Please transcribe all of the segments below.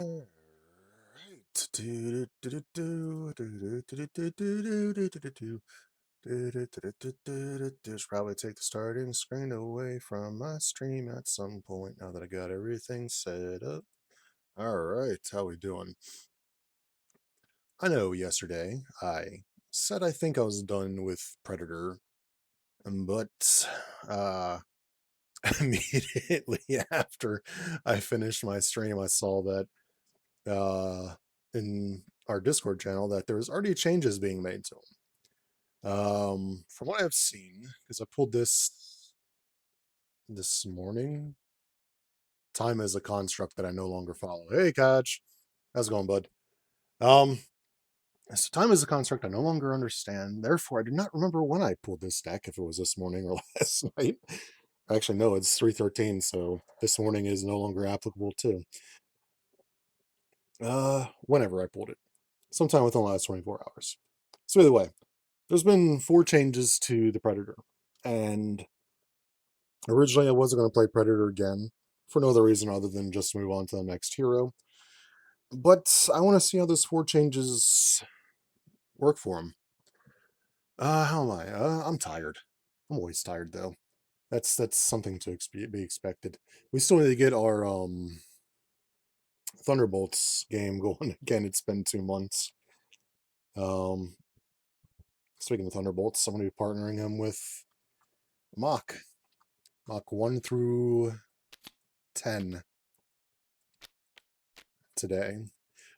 Alright. Should probably take the starting screen away from my stream at some point now that I got everything set up. Alright, how we doing? I know yesterday I said I think I was done with Predator, but immediately after I finished my stream, I saw that in our Discord channel that there's already changes being made to them. From what I've seen, because I pulled this morning, time is a construct that I no longer follow. Hey, Catch, how's it going, bud? Um, so time is a construct I no longer understand. Therefore, I do not remember when I pulled this deck. If it was this morning or last night. Actually, no, it's 3:13, so this morning is no longer applicable too. Whenever I pulled it, sometime within the last 24 hours. So either way, there's been 4 changes to the Predator, and originally I wasn't going to play Predator again for no other reason other than just move on to the next hero. But I want to see how those 4 changes work for him. How am I? I'm tired. I'm always tired though. That's something to be expected. We still need to get our Thunderbolts game going again. It's been 2 months. Um, Speaking of Thunderbolts, I'm going to be partnering him with Mach. Mach 1 through 10 today.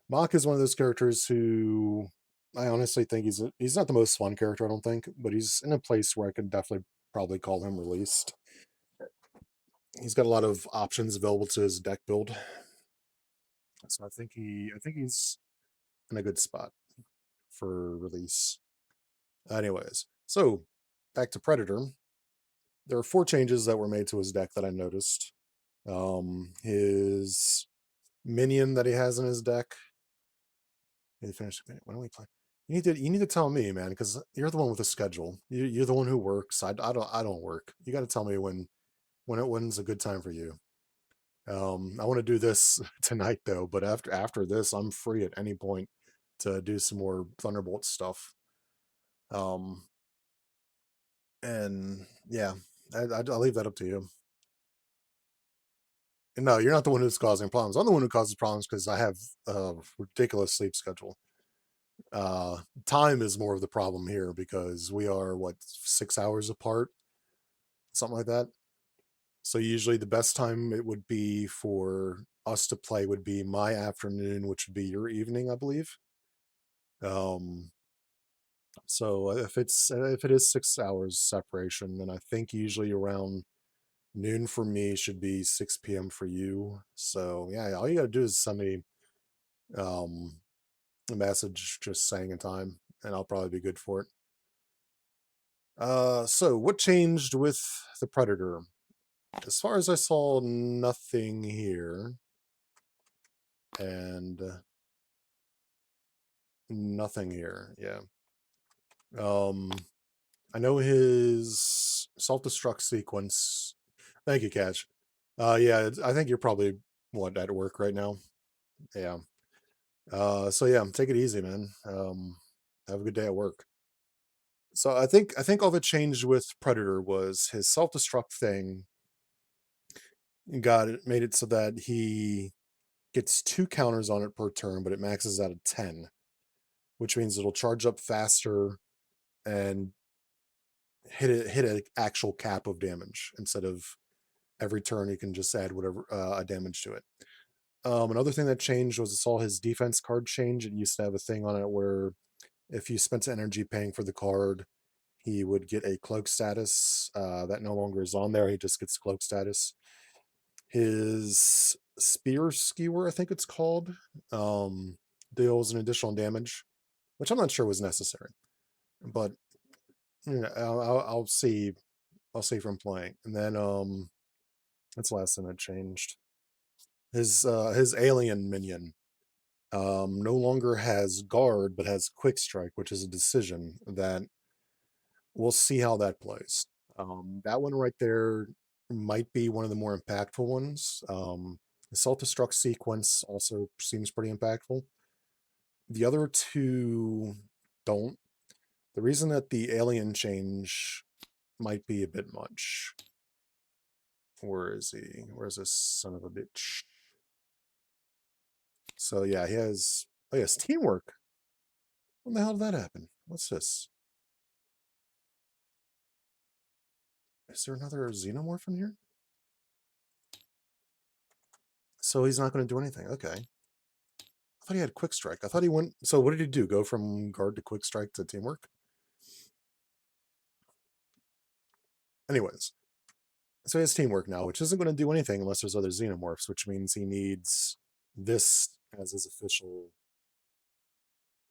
Mach is one of those characters who I honestly think he's not the most fun character, I don't think, but he's in a place where I could definitely probably call him released. He's got a lot of options available to his deck build. So I think he's in a good spot for release. Anyways, so back to Predator. There are 4 changes that were made to his deck that I noticed. His minion that he has in his deck. He finished. When do we play? You need to tell me, man, because you're the one with the schedule. You're the one who works. I don't work. You got to tell me when's a good time for you. I want to do this tonight though, but after this, I'm free at any point to do some more Thunderbolt stuff. Um, and yeah, I'll leave that up to you. And no, you're not the one who's causing problems. I'm the one who causes problems because I have a ridiculous sleep schedule. Time is more of the problem here because we are what 6 hours apart, something like that. So usually the best time it would be for us to play would be my afternoon, which would be your evening, I believe. Um, so if it is 6 hours separation, then I think usually around noon for me should be 6 p.m. for you. So yeah, all you gotta do is send me um a message just saying a time, and I'll probably be good for it. So what changed with the Predator? As far as I saw, nothing here, and nothing here. Yeah. Um, I know his self-destruct sequence. Thank you, Catch. Yeah, I think you're probably what at work right now. Yeah. So yeah, take it easy, man. Have a good day at work. So I think all that changed with Predator was his self-destruct thing made it so that he gets 2 counters on it per turn, but it maxes out at 10, which means it'll charge up faster and hit an actual cap of damage instead of every turn you can just add whatever damage to it. Another thing that changed was it saw his defense card change. It used to have a thing on it where if you spent energy paying for the card, he would get a cloak status. That no longer is on there. He just gets cloak status. His spear skewer, I think it's called, deals an additional damage, which I'm not sure was necessary, but you know, I'll see. I'll see from playing, and then that's the last thing that changed. His alien minion no longer has guard, but has quick strike, which is a decision that we'll see how that plays. That one right there might be one of the more impactful ones. The self-destruct sequence also seems pretty impactful. The other two don't. The reason that the alien change might be a bit much. Where is he? Where's this son of a bitch? So yeah, he has. Oh yes, teamwork. When the hell did that happen? What's this? Is there another xenomorph in here? So he's not going to do anything. Okay. I thought he had quick strike. I thought he went. So what did he do? Go from guard to quick strike to teamwork? Anyways, so he has teamwork now, which isn't going to do anything unless there's other xenomorphs, which means he needs this as his official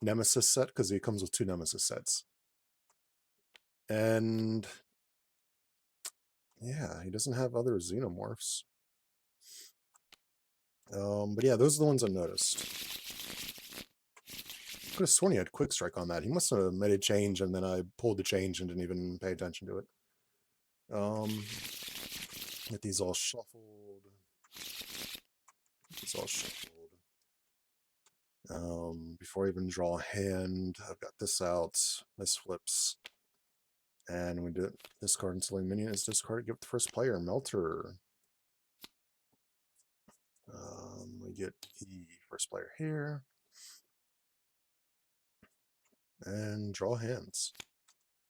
nemesis set because he comes with 2 nemesis sets. And yeah, he doesn't have other xenomorphs. But yeah, those are the ones I noticed. I could have sworn he had quick strike on that. He must have made a change and then I pulled the change and didn't even pay attention to it. Get these all shuffled. It's all shuffled. Before I even draw a hand, I've got this out. This flips. And we do discard until a minion is discarded. Give it the first player. Melter. We get the first player here. And draw hands.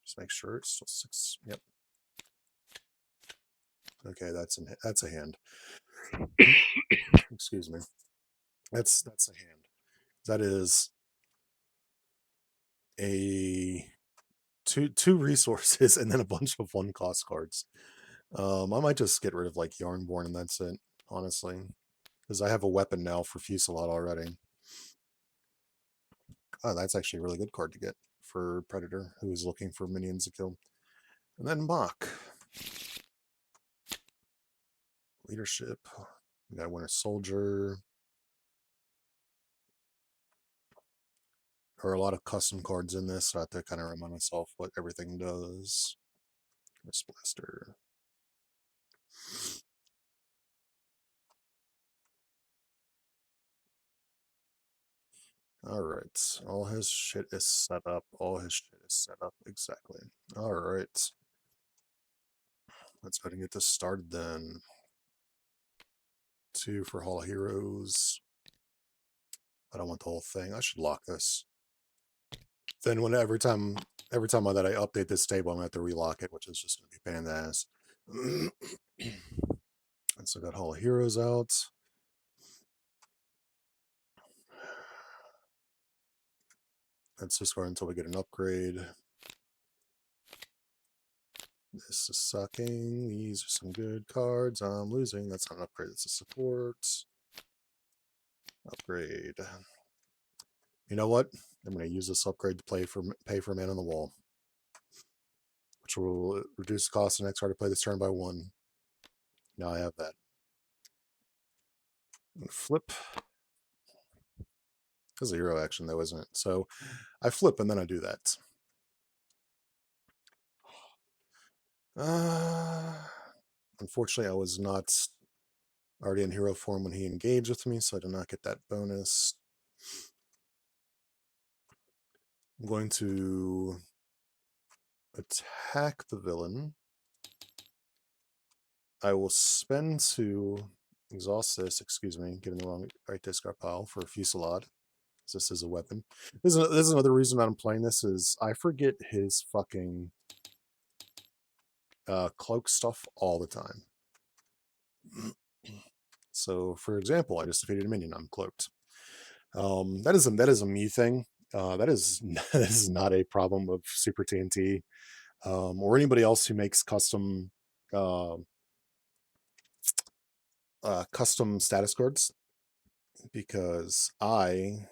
Just make sure it's still 6. Yep. Okay, that's a hand. Excuse me. That's a hand. That is a two resources and then a bunch of 1-cost cards. I might just get rid of like Yarnborn and that's it, honestly, because I have a weapon now for Fusillade already. Oh, that's actually a really good card to get for Predator who is looking for minions to kill. And then Mach. Leadership. We got Winter Soldier. There are a lot of custom cards in this, so I have to kind of remind myself what everything does. Wrist Blaster. Alright. All his shit is set up. All his shit is set up. Exactly. Alright. Let's go ahead and get this started then. 2 for Hall of Heroes. I don't want the whole thing. I should lock this. Then every time that I update this table, I'm gonna have to relock it, which is just gonna be a pain in the ass. And so I got Hall of Heroes out. Let's discard until we get an upgrade. This is sucking. These are some good cards. I'm losing. That's not an upgrade. That's a support. Upgrade. You know what? I'm going to use this upgrade to pay for Man on the Wall, which will reduce the cost of the next card to play this turn by 1. Now I have that. Flip. This is a hero action, though, isn't it? So I flip and then I do that. Unfortunately, I was not already in hero form when he engaged with me, so I did not get that bonus. I'm going to attack the villain. I will spend to exhaust this, excuse me, get in the right discard pile for a Fusillade. This is a weapon. This is another reason that I'm playing this is I forget his fucking cloak stuff all the time. So, for example, I just defeated a minion. I'm cloaked. That is a me thing. That is that is not a problem of Super TNT or anybody else who makes custom custom status cards, because I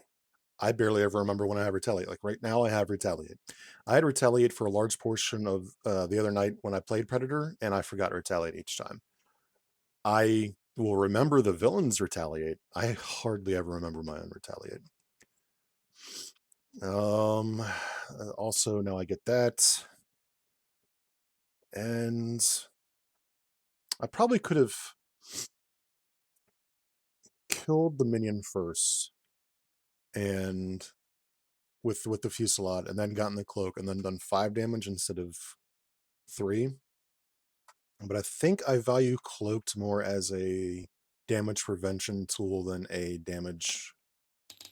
barely ever remember when I have Retaliate. Like right now, I have Retaliate. I had Retaliate for a large portion of the other night when I played Predator, and I forgot Retaliate each time. I will remember the villains Retaliate. I hardly ever remember my own Retaliate. Also, now I get that. And I probably could have killed the minion first, and with the fusillade, and then gotten the cloak, and then done 5 damage instead of 3. But I think I value cloaked more as a damage prevention tool than a damage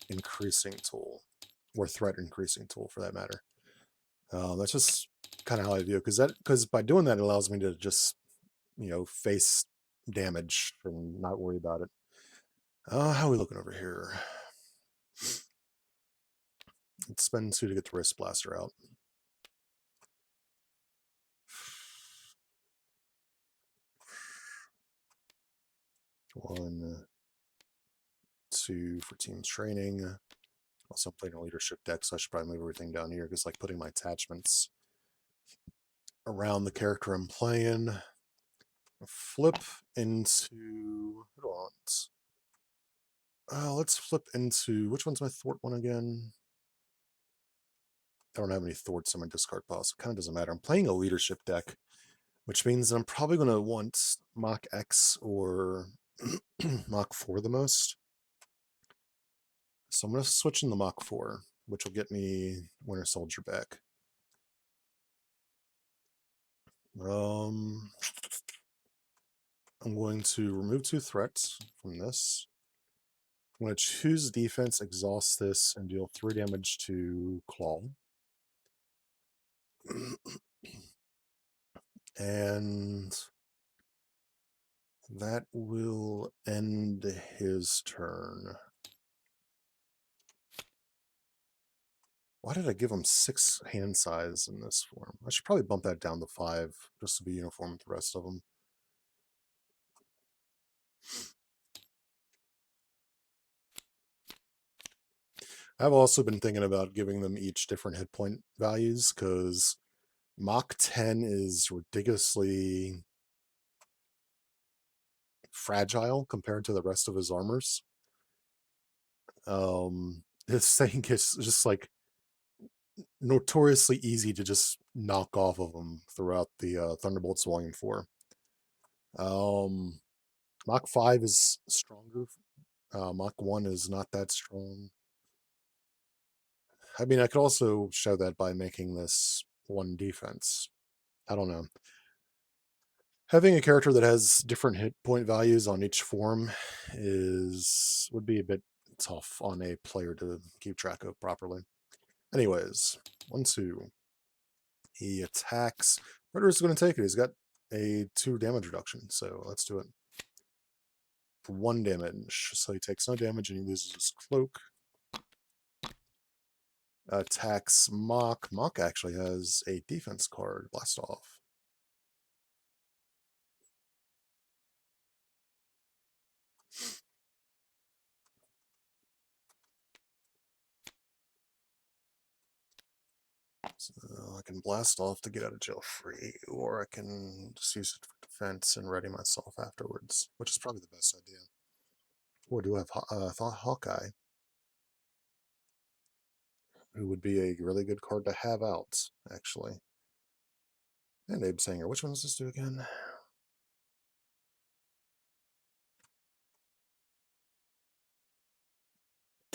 increasing tool, or threat increasing tool for that matter. That's just kind of how I view it, because by doing that, it allows me to just face damage and not worry about it. How are we looking over here? Let's spend 2 to get the wrist blaster out. One, 2 for team training. Also, I'm playing a leadership deck, so I should probably move everything down here, because like putting my attachments around the character I'm playing. Flip into. Hold on. Let's flip into. Which one's my Thwart one again? I don't have any Thwarts in my discard pile, so it kind of doesn't matter. I'm playing a leadership deck, which means that I'm probably going to want Mach X or Mach 4 the most. So I'm going to switch in the Mach 4, which will get me Winter Soldier back. I'm going to remove 2 threats from this. I'm going to choose defense, exhaust this, and deal 3 damage to Claw. And that will end his turn. Why did I give him 6 hand size in this form? I should probably bump that down to 5, just to be uniform with the rest of them. I've also been thinking about giving them each different hit point values, because Mach 10 is ridiculously fragile compared to the rest of his armors. This thing is just like notoriously easy to just knock off of him throughout the Thunderbolts Volume 4. Mach 5 is stronger. Mach 1 is not that strong. I mean, I could also show that by making this 1 defense. I don't know. Having a character that has different hit point values on each form would be a bit tough on a player to keep track of properly. Anyways, 1, 2. He attacks. Predator's going to take it. He's got a 2 damage reduction, so let's do it. 1 damage. So he takes no damage and he loses his cloak. Attacks Mach. Mach actually has a defense card. Blast off. So I can blast off to get out of jail free, or I can just use it for defense and ready myself afterwards, which is probably the best idea. Or do I have Hawkeye, who would be a really good card to have out, actually. And Abe Sanger. Which one does this do again?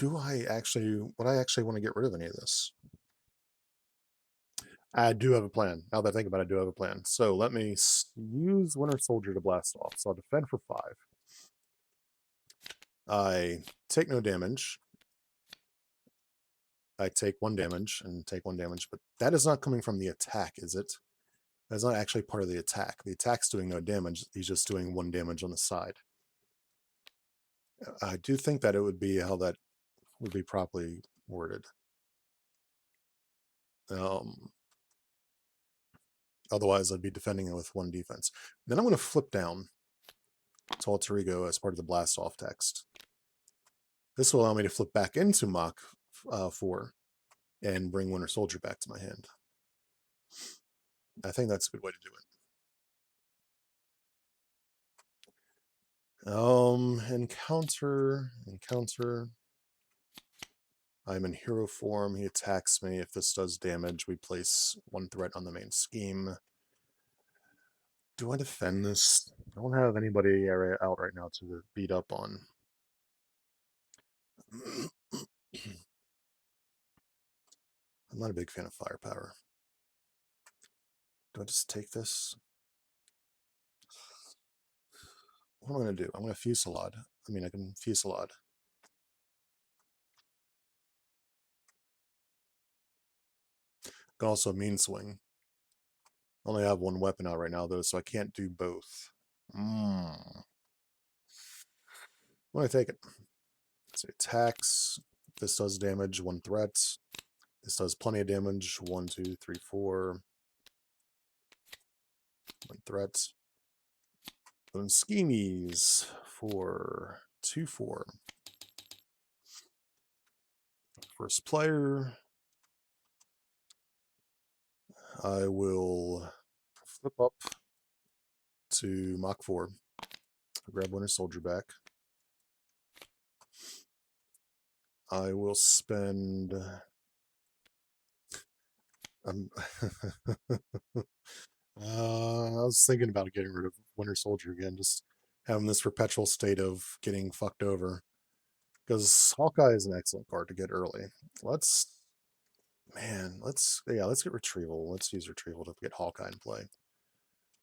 Would I actually want to get rid of any of this? I do have a plan. Now that I think about it, I do have a plan. So let me use Winter Soldier to blast off. So I'll defend for 5. I take no damage. I take 1 damage and take 1 damage, but that is not coming from the attack, is it? That's not actually part of the attack. The attack's doing no damage. He's just doing 1 damage on the side. I do think that it would be how that would be properly worded. Otherwise, I'd be defending it with 1 defense. Then I'm going to flip down to Alter Ego as part of the blast off text. This will allow me to flip back into Mach 4 and bring Winter Soldier back to my hand. I think that's a good way to do it. Encounter. I'm in hero form. He attacks me. If this does damage, we place 1 threat on the main scheme. Do I defend this? I don't have anybody out right now to beat up on. I'm not a big fan of firepower. Do I just take this? What am I going to do? I'm going to fusillade. I can fusillade. Can also mean swing. I only have one weapon out right now, though, so I can't do both. I'm going to take it. So attacks. This does damage, 1 threat. This does plenty of damage, 1, 2, 3, 4. 1 threat. Then schemies for 2, 4. First player. I will flip up to Mach 4. Grab Winter Soldier back. I will spend. I was thinking about getting rid of Winter Soldier again, just having this perpetual state of getting fucked over. Because Hawkeye is an excellent card to get early. Let's get Retrieval. Let's use Retrieval to get Hawkeye in play.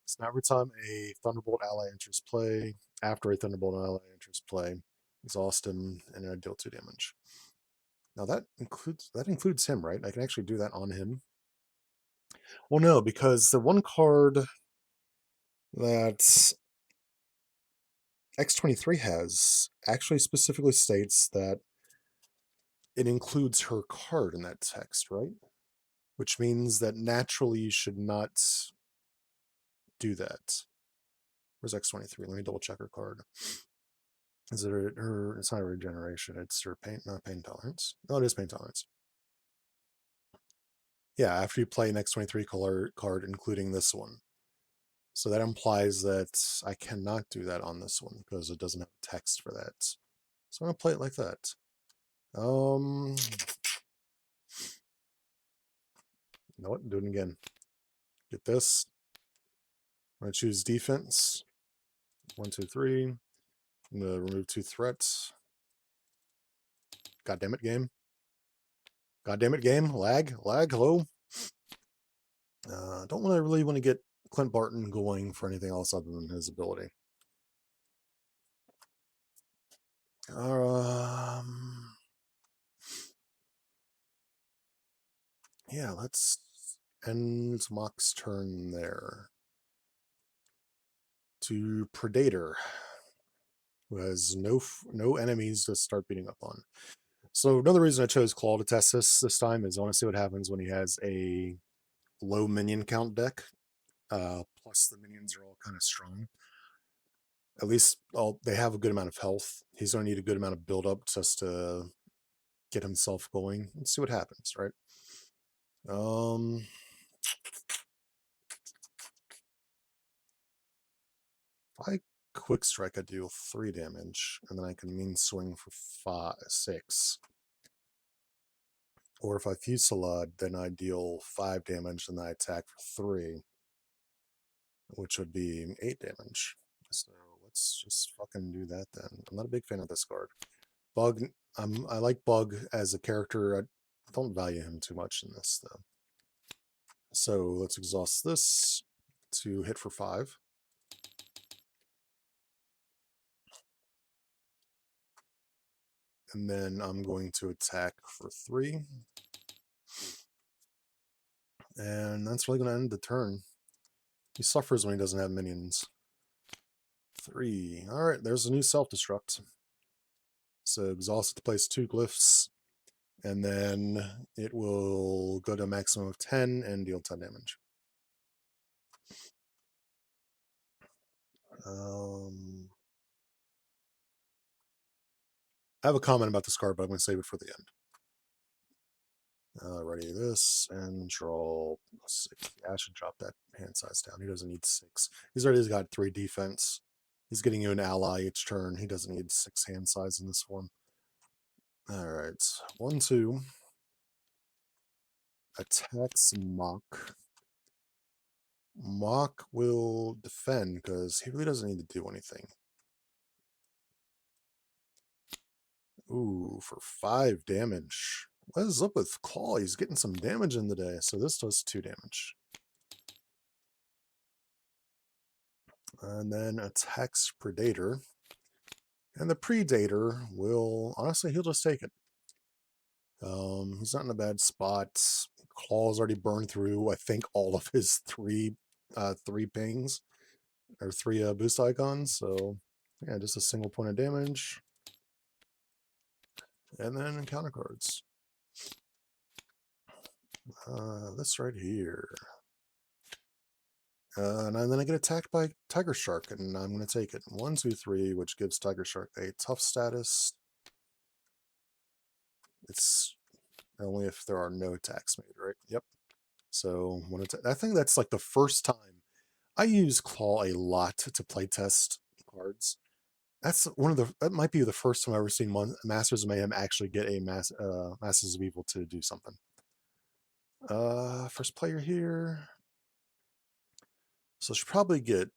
So now every time a Thunderbolt ally enters play, after a Thunderbolt ally enters play, exhaust him and I deal 2 damage. Now that includes him, right? I can actually do that on him. Well, no, because the one card that X-23 has actually specifically states that it includes her card in that text, right? Which means that naturally you should not do that. Where's X-23? Let me double check her card. Is it her? It's not a regeneration. It's her pain, not pain tolerance. No, it is pain tolerance. Yeah, after you play an X-23 card, including this one. So that implies that I cannot do that on this one because it doesn't have text for that. So I'm gonna play it like that. You know what? Do it again. Get this. I'm gonna choose defense. 1, 2, 3. I'm gonna remove 2 threats. God damn it, game. God damn it, game. Lag. Hello. Don't really want to get Clint Barton going for anything else other than his ability. Yeah, let's end Mach's turn there. To Predator, who has no enemies to start beating up on. So another reason I chose Claw to test this time is I want to see what happens when he has a low minion count deck. Plus the minions are all kind of strong. At least they have a good amount of health. He's going to need a good amount of build up just to get himself going. Let's see what happens, right? If I quick strike, I deal 3 damage, and then I can mean swing for 6. Or if I fusillade, then I deal 5 damage, and I attack for 3, which would be 8 damage. So let's just fucking do that then. I'm not a big fan of this card. Bug, I like Bug as a character. I don't value him too much in this, though. So let's exhaust this to hit for 5. And then I'm going to attack for 3. And that's really going to end the turn. He suffers when he doesn't have minions. 3. Alright, there's a new self-destruct. So exhaust to place 2 glyphs. And then it will go to a maximum of 10 and deal 10 damage. I have a comment about this card, but I'm going to save it for the end. Ready this and draw 6. Yeah, I should drop that hand size down. He doesn't need 6. He's already got 3 defense. He's getting you an ally each turn. He doesn't need 6 hand size in this one. Alright. 1, 2. Attacks Mach. Mach will defend because he really doesn't need to do anything. Ooh, for 5 damage. What is up with Claw? He's getting some damage in the day. So this does 2 damage. And then attacks Predator. And the Predator will, honestly, he'll just take it. He's not in a bad spot. Claw's already burned through, I think, all of his three pings, or 3 boost icons. So, yeah, just a single point of damage. And then counter cards. This right here. And then I get attacked by Tiger Shark, and I'm going to take it. 1, 2, 3, which gives Tiger Shark a tough status. It's only if there are no attacks made, right? Yep. So when I think that's like the first time I use Claw a lot to playtest cards. That's that might be the first time I've ever seen Masters of Mayhem actually get a Masters of Evil to do something. First player here. So I should probably get.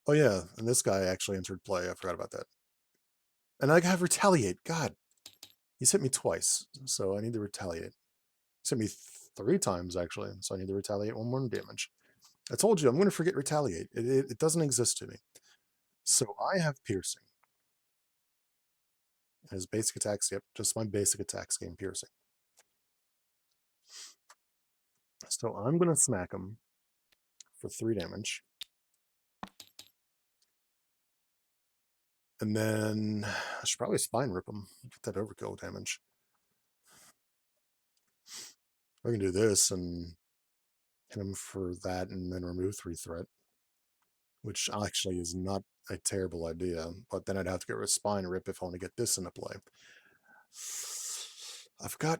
Oh yeah, and this guy actually entered play. I forgot about that. And I have retaliate. God, he's hit me twice, so I need to retaliate. He's hit me 3 times actually, so I need to retaliate 1 more damage. I told you I'm going to forget retaliate. It doesn't exist to me. So I have piercing. His basic attacks, yep, just my basic attacks game piercing. So I'm going to smack him for 3 damage. And then I should probably spine rip him. Get that overkill damage. I can do this and hit him for that and then remove 3 threat, which actually is not a terrible idea. But then I'd have to get rid of spine rip if I want to get this into play. I've got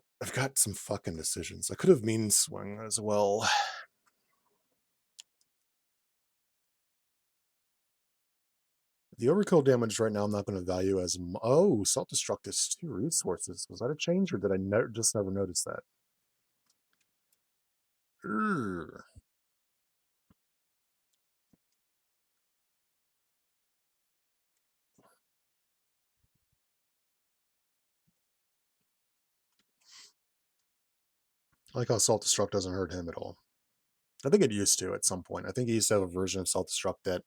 some fucking decisions. I could have mean swing as well. The overkill damage right now I'm not going to value as... Oh, self-destruct is 2 resources. Was that a change, or did I just never notice that? Urgh. I like how self-destruct doesn't hurt him at all. I think it used to at some point. I think he used to have a version of self-destruct that...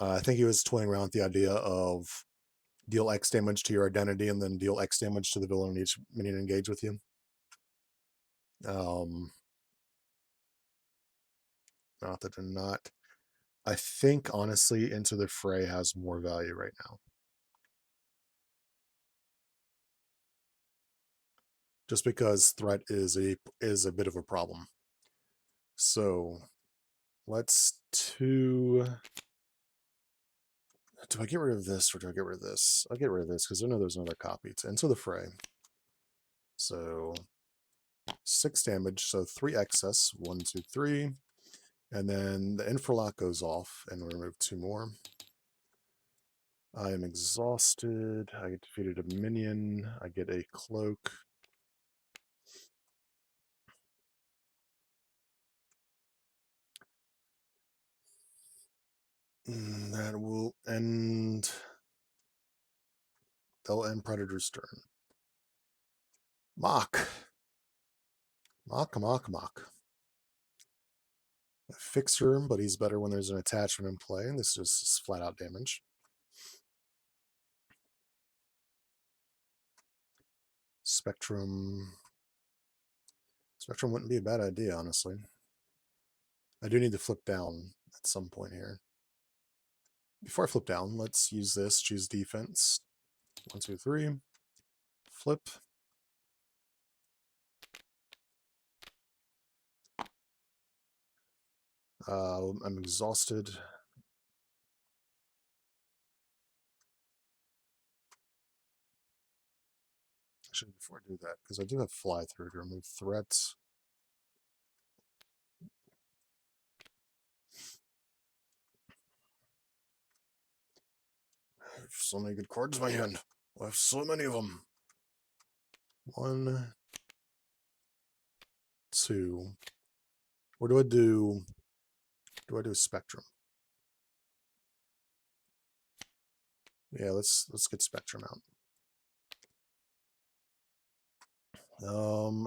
I think he was toying around with the idea of deal X damage to your identity and then deal X damage to the villain in each minion engage with you. Not that they're not... I think, honestly, Into the Fray has more value right now. Just because threat is a bit of a problem. So let's do I get rid of this or do I get rid of this? I'll get rid of this because I know there's another copy. To Into the Fray. So 6 damage, so 3 excess. 1, 2, 3. And then the Infralock goes off, and we remove 2 more. I am exhausted. I get defeated a minion. I get a cloak. That will end... They'll end Predator's turn. Mach. Mach. A fixer, but he's better when there's an attachment in play, and this is just flat out damage. Spectrum. Spectrum wouldn't be a bad idea, honestly. I do need to flip down at some point here. Before I flip down, let's use this. Choose defense. 1, 2, 3. Flip. I'm exhausted. Actually, before I do that, because I do have fly through to remove threats. I have so many good cards in my hand. I have so many of them. 1, 2. What do I do? Do I do Spectrum? Yeah, let's get Spectrum out.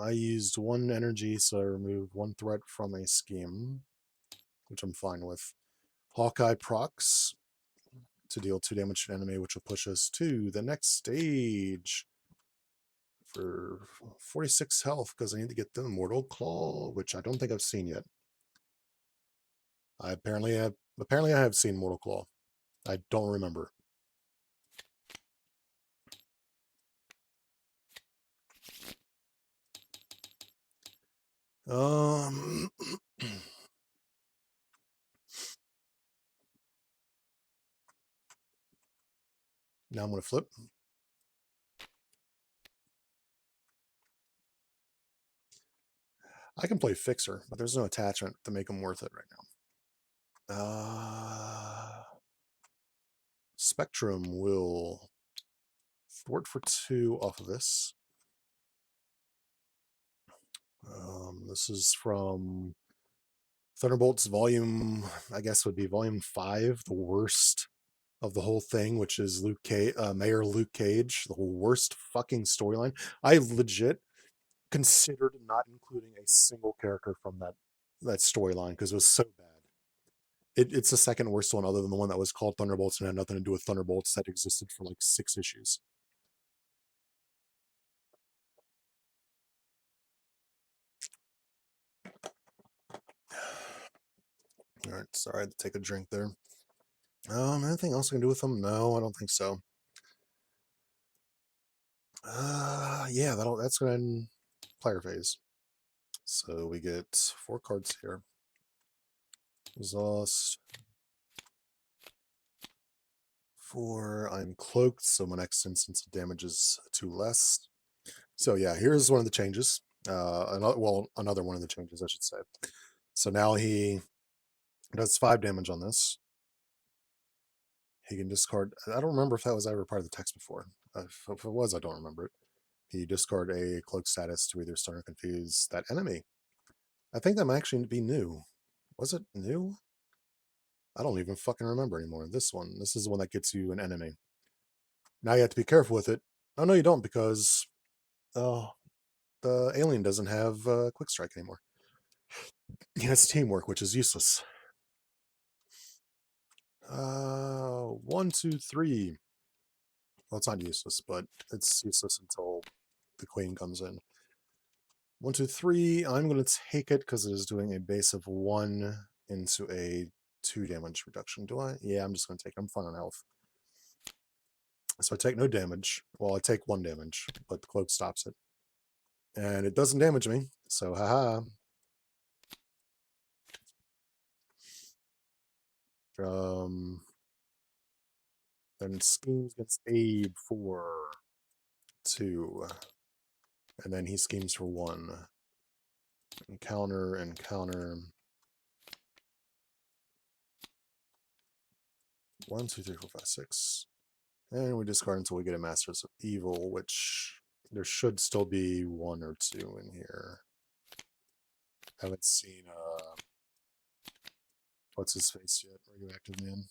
I used 1 energy, so I removed 1 threat from a scheme, which I'm fine with. Hawkeye procs to deal 2 damage to an enemy, which will push us to the next stage for 46 health, because I need to get the Mortal Claw, which I don't think I've seen yet. Apparently I have seen Mortal Claw. I don't remember. Um Now I'm going to flip. I can play Fixer, but there's no attachment to make them worth it right now. Spectrum will thwart for 2 off of this. This is from Thunderbolts volume, I guess would be volume 5, the worst of the whole thing, which is Mayor Luke Cage, the worst fucking storyline. I legit considered not including a single character from that storyline because it was so bad. It's the second worst one, other than the one that was called Thunderbolts and had nothing to do with Thunderbolts that existed for like 6 issues. All right, sorry, I had to take a drink there. Anything else I can do with them? No, I don't think so. Yeah, that's gonna end player phase. So we get 4 cards here. Exhaust. 4. I'm cloaked, so my next instance of damage is 2 less. So yeah, here's one of the changes. Another one of the changes, I should say. So now he does 5 damage on this. He can discard. I don't remember if that was ever part of the text before. If it was, I don't remember it. He discard a cloak status to either stun or confuse that enemy. I think that might actually be new. Was it new? I don't even fucking remember anymore. This is the one that gets you an enemy. Now you have to be careful with it. Oh no, you don't, because the alien doesn't have quick strike anymore. He has teamwork, which is useless. 1, 2, 3. Well, it's not useless, but it's useless until the queen comes in. 1, 2, 3. I'm going to take it because it is doing a base of 1 into a 2 damage reduction. Do I? Yeah, I'm just going to take it. I'm fine on health. So I take no damage. Well, I take 1 damage, but the cloak stops it. And it doesn't damage me, so haha. Then schemes gets aid for 2. And then he schemes for 1. Encounter. 1, 2, 3, 4, 5, 6. And we discard until we get a Masters of Evil, which there should still be 1 or 2 in here. Haven't seen what's his face yet? Radioactive Man.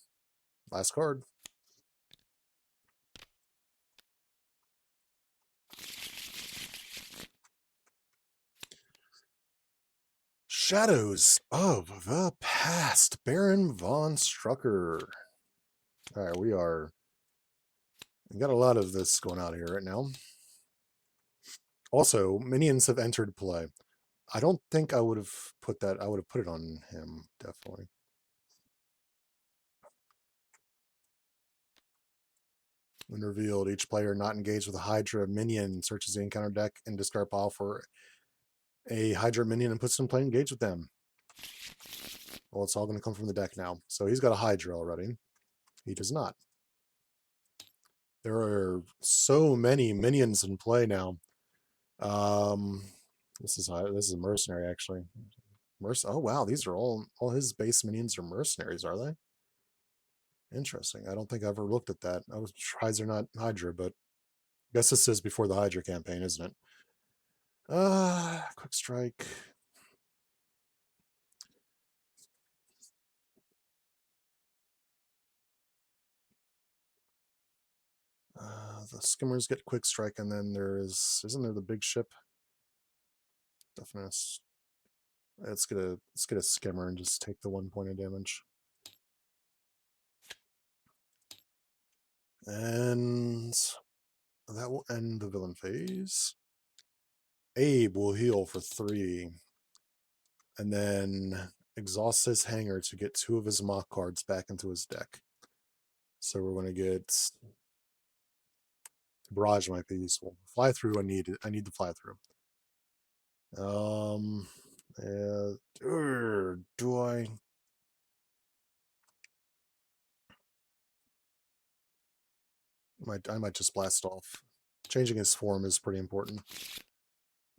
Last card. Shadows of the Past, Baron von Strucker. All right, we got a lot of this going on here right now. Also, minions have entered play. I don't think I would have put that. I would have put it on him, definitely. When revealed, each player not engaged with a Hydra minion searches the encounter deck and discard pile for a Hydra minion and puts them in play, engage with them. Well, it's all going to come from the deck now. So he's got a Hydra already. He does not. There are so many minions in play now. This is a mercenary, actually. Oh wow, these are all his base minions are mercenaries, are they? Interesting. I don't think I ever looked at that. I was surprised they're not Hydra, but I guess this is before the Hydra campaign, isn't it? Quick strike. the skimmers get quick strike, and then isn't there the big ship? Definitely. Let's get a skimmer and just take the 1 point of damage. And that will end the villain phase. Abe will heal for 3. And then exhaust his hanger to get 2 of his Mach cards back into his deck. So we're going to get Barrage might be useful. Fly through, I need the fly through. Do I? I might just blast off. Changing his form is pretty important.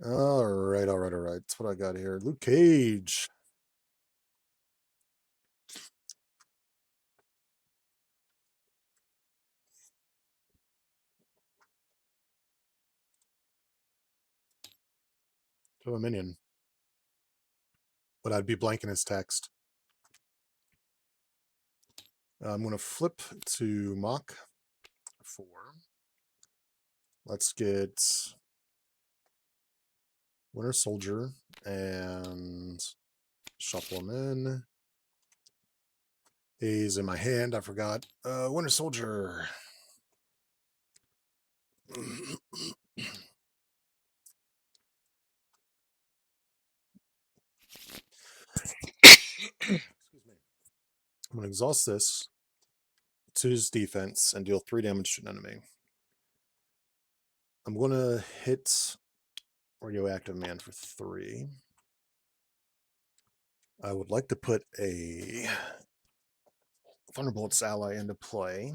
All right. That's what I got here. Luke Cage. To a minion. But I'd be blanking his text. I'm going to flip to Mach 4. Let's get Winter Soldier and shuffle him in. He's in my hand. I forgot. Winter Soldier. Excuse me. I'm going to exhaust this to his defense and deal 3 damage to an enemy. I'm going to hit Radioactive Man for 3. I would like to put a Thunderbolts ally into play.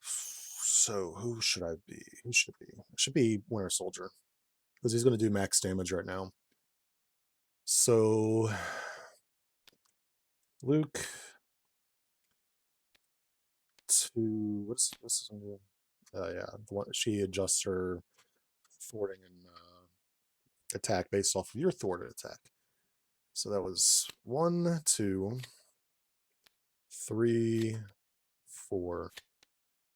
So who should I be? Who should it be? It should be Winter Soldier, because he's going to do max damage right now. So Luke to what's this one doing? Yeah, she adjusts her thwarting and attack based off of your thwarted attack. So that was 1, 2, 3, 4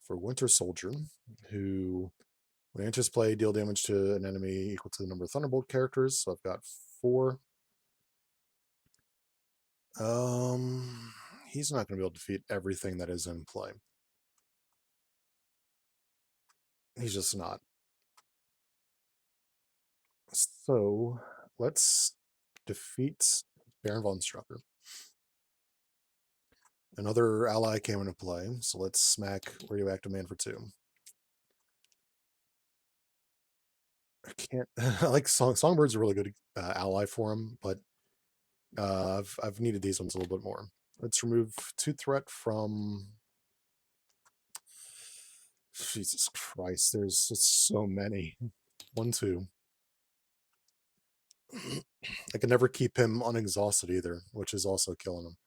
for Winter Soldier, who when enters play, deal damage to an enemy equal to the number of Thunderbolt characters. So I've got 4. He's not going to be able to defeat everything that is in play. He's just not. So let's defeat Baron von Strucker. Another ally came into play, so let's smack Radioactive Man for 2. I can't. I like Songbird's a really good ally for him, but I've needed these ones a little bit more. Let's remove 2 threat from. Jesus Christ, there's just so many. 1, 2. I can never keep him unexhausted either, which is also killing him.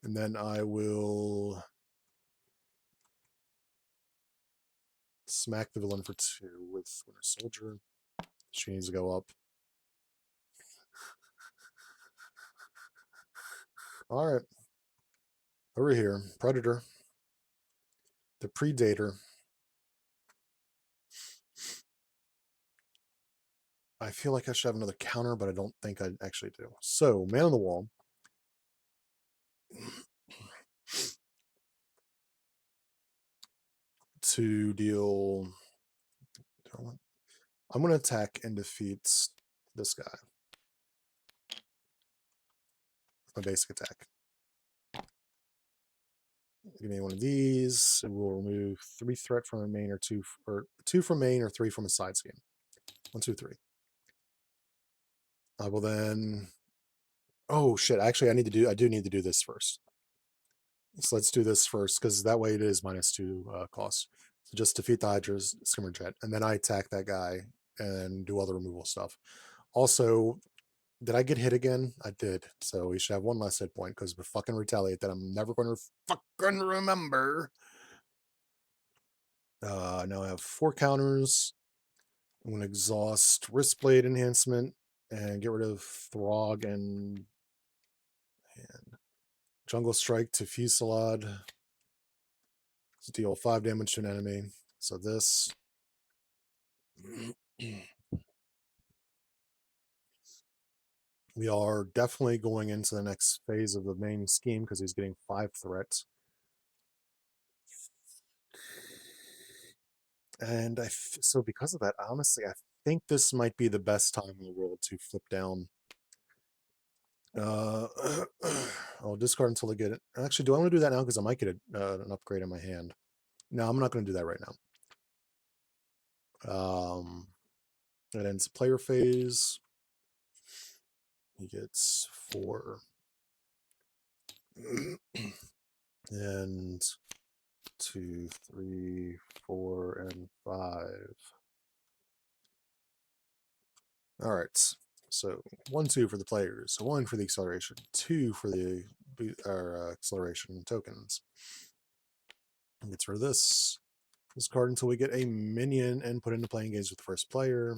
And then I will smack the villain for 2 with Winter Soldier. She needs to go up. All right. Over here, Predator. The Predator. I feel like I should have another counter, but I don't think I actually do. So, Man on the Wall. To deal. I'm going to attack and defeat this guy. My basic attack. Give me one of these. It will remove 3 threat from a main, or 2 from main, or 3 from a side scheme. 1, 2, 3. I will then. Oh shit! Actually, I do need to do this first. So let's do this first, because that way it is -2 cost. So just defeat the Hydra's skimmer jet, and then I attack that guy and do other removal stuff. Also, did I get hit again? I did. So we should have 1 less hit point, because we fucking retaliate that I'm never going to fucking remember. Now I have 4 counters. I'm going to exhaust Wristblade enhancement and get rid of Throg and Jungle Strike to Fusillade. Deal 5 damage to an enemy. So this. We are definitely going into the next phase of the main scheme because he's getting 5 threats. And so because of that, honestly, I think this might be the best time in the world to flip down. I'll discard until I get it. Actually, do I want to do that now? Because I might get an upgrade in my hand. No, I'm not going to do that right now. It ends player phase. He gets 4. And 2, 3, 4, and 5. All right. So 1, 2 for the players, 1 for the acceleration, 2 for the acceleration tokens. Gets rid of this. Discard until we get a minion and put into playing games with the first player.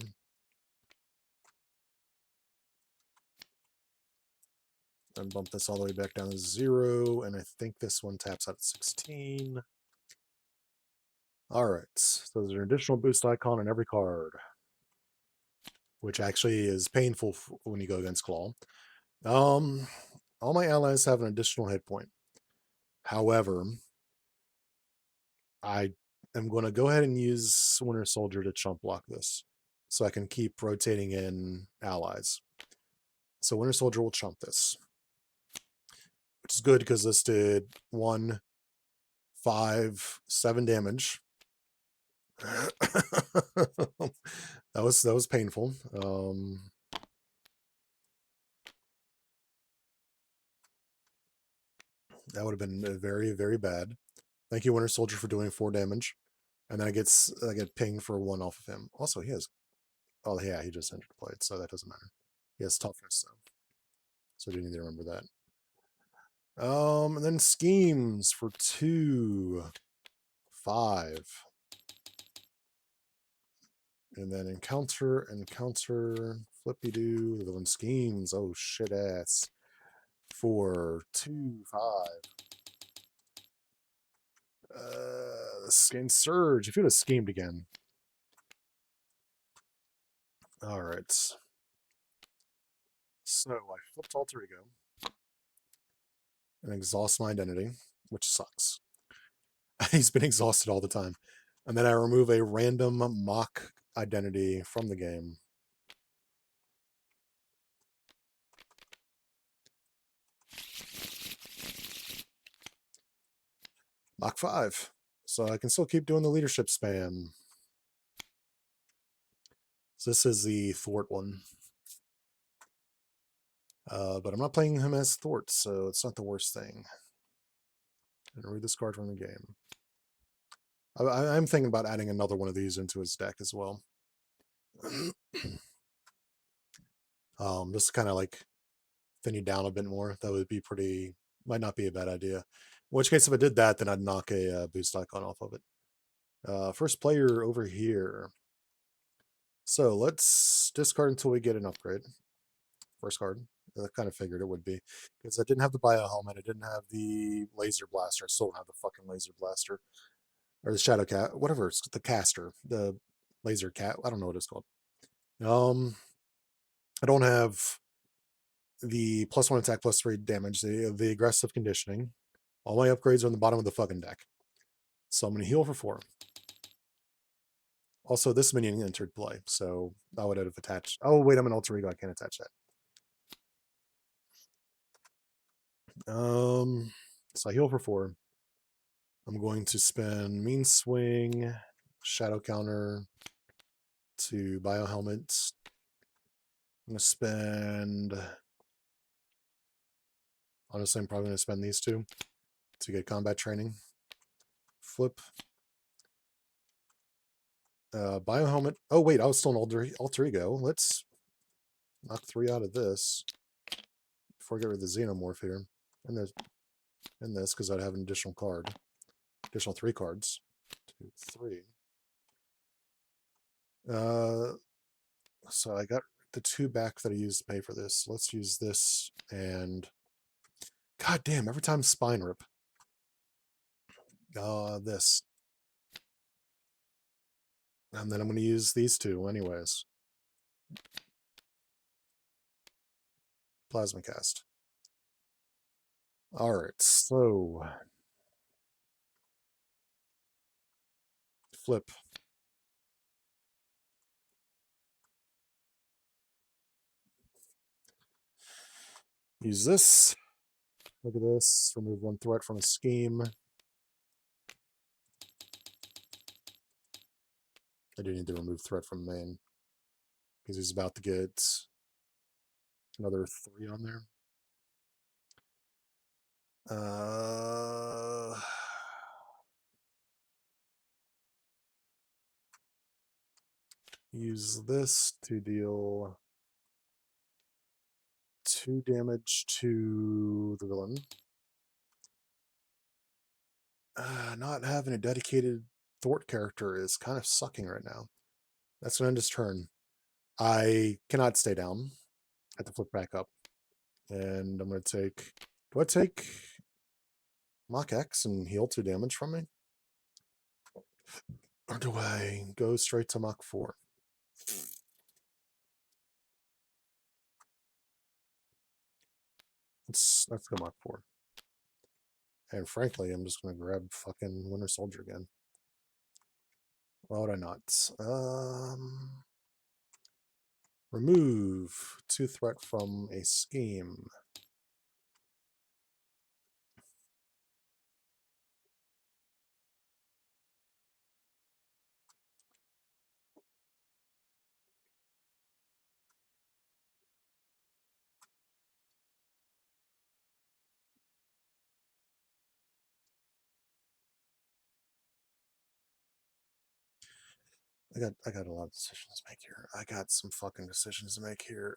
Then bump this all the way back down to 0, and I think this one taps out at 16. All right, so there's an additional boost icon on every card, which actually is painful when you go against Claw. All my allies have an additional hit point. However, I am going to go ahead and use Winter Soldier to chump block this, so I can keep rotating in allies. So Winter Soldier will chump this, which is good because this did 1, 5, 7 damage. that was painful. That would have been very, very bad. Thank you, Winter Soldier, for doing 4 damage. And then I get pinged for 1 off of him. Also, he has... Oh, yeah, he just entered the plate, so that doesn't matter. He has toughness, though. So I do need to remember that. And then schemes for 2, 5. And then encounter, flippy-doo, the one schemes. Oh, shit ass. For 2, 5. Skin surge. If you'd have schemed again. All right. So I flipped alter ego and exhaust my identity, which sucks. He's been exhausted all the time. And then I remove a random Mach identity from the game. Mach 5. So I can still keep doing the leadership spam. So this is the thwart one. But I'm not playing him as thwart, so it's not the worst thing. And read this card from the game. I'm thinking about adding another one of these into his deck as well. Just to kind of like thin you down a bit more. That would be might not be a bad idea. In which case, if I did that, then I'd knock a boost icon off of it. First player over here. So let's discard until we get an upgrade. First card. I kind of figured it would be. Because I didn't have the bio helmet. I didn't have the laser blaster. I still don't have the fucking laser blaster. Or the shadow cat. Whatever. It's the caster. The laser cat. I don't know what it's called. I don't have the +1 attack, +3 damage, the aggressive conditioning. All my upgrades are on the bottom of the fucking deck. So I'm going to heal for 4. Also, this minion entered play, so I would have attached... Oh, wait, I'm an alter ego. I can't attach that. So I heal for 4. I'm going to spend Mean Swing, Shadow Counter to Bio Helmet. I'm going to spend... Honestly, I'm probably going to spend these 2 to get combat training. Flip. Bio Helmet. Oh, wait, I was still an alter ego. Let's knock 3 out of this before I get rid of the Xenomorph here. And this, because I'd have an additional card. Additional 3 cards. 2, 3. So I got the 2 back that I used to pay for this. Let's use this and God damn, every time spine rip. This. And then I'm going to use these two anyways. Plasma cast. Alright, so... Flip. Use this. Look at this. Remove one threat from a scheme. I do need to remove threat from main. Because he's about to get another 3 on there. Use this to deal 2 damage to the villain. Not having a dedicated thwart character is kind of sucking right now. That's going to end his turn. I cannot stay down. I have to flip back up. And I'm going to take... Do I take Mach X and heal 2 damage from me? Or do I go straight to Mach 4? Let's go Mach 4. And frankly, I'm just going to grab fucking Winter Soldier again. Why would I not? Remove 2 threat from a scheme. I got a lot of decisions to make here. I got some fucking decisions to make here.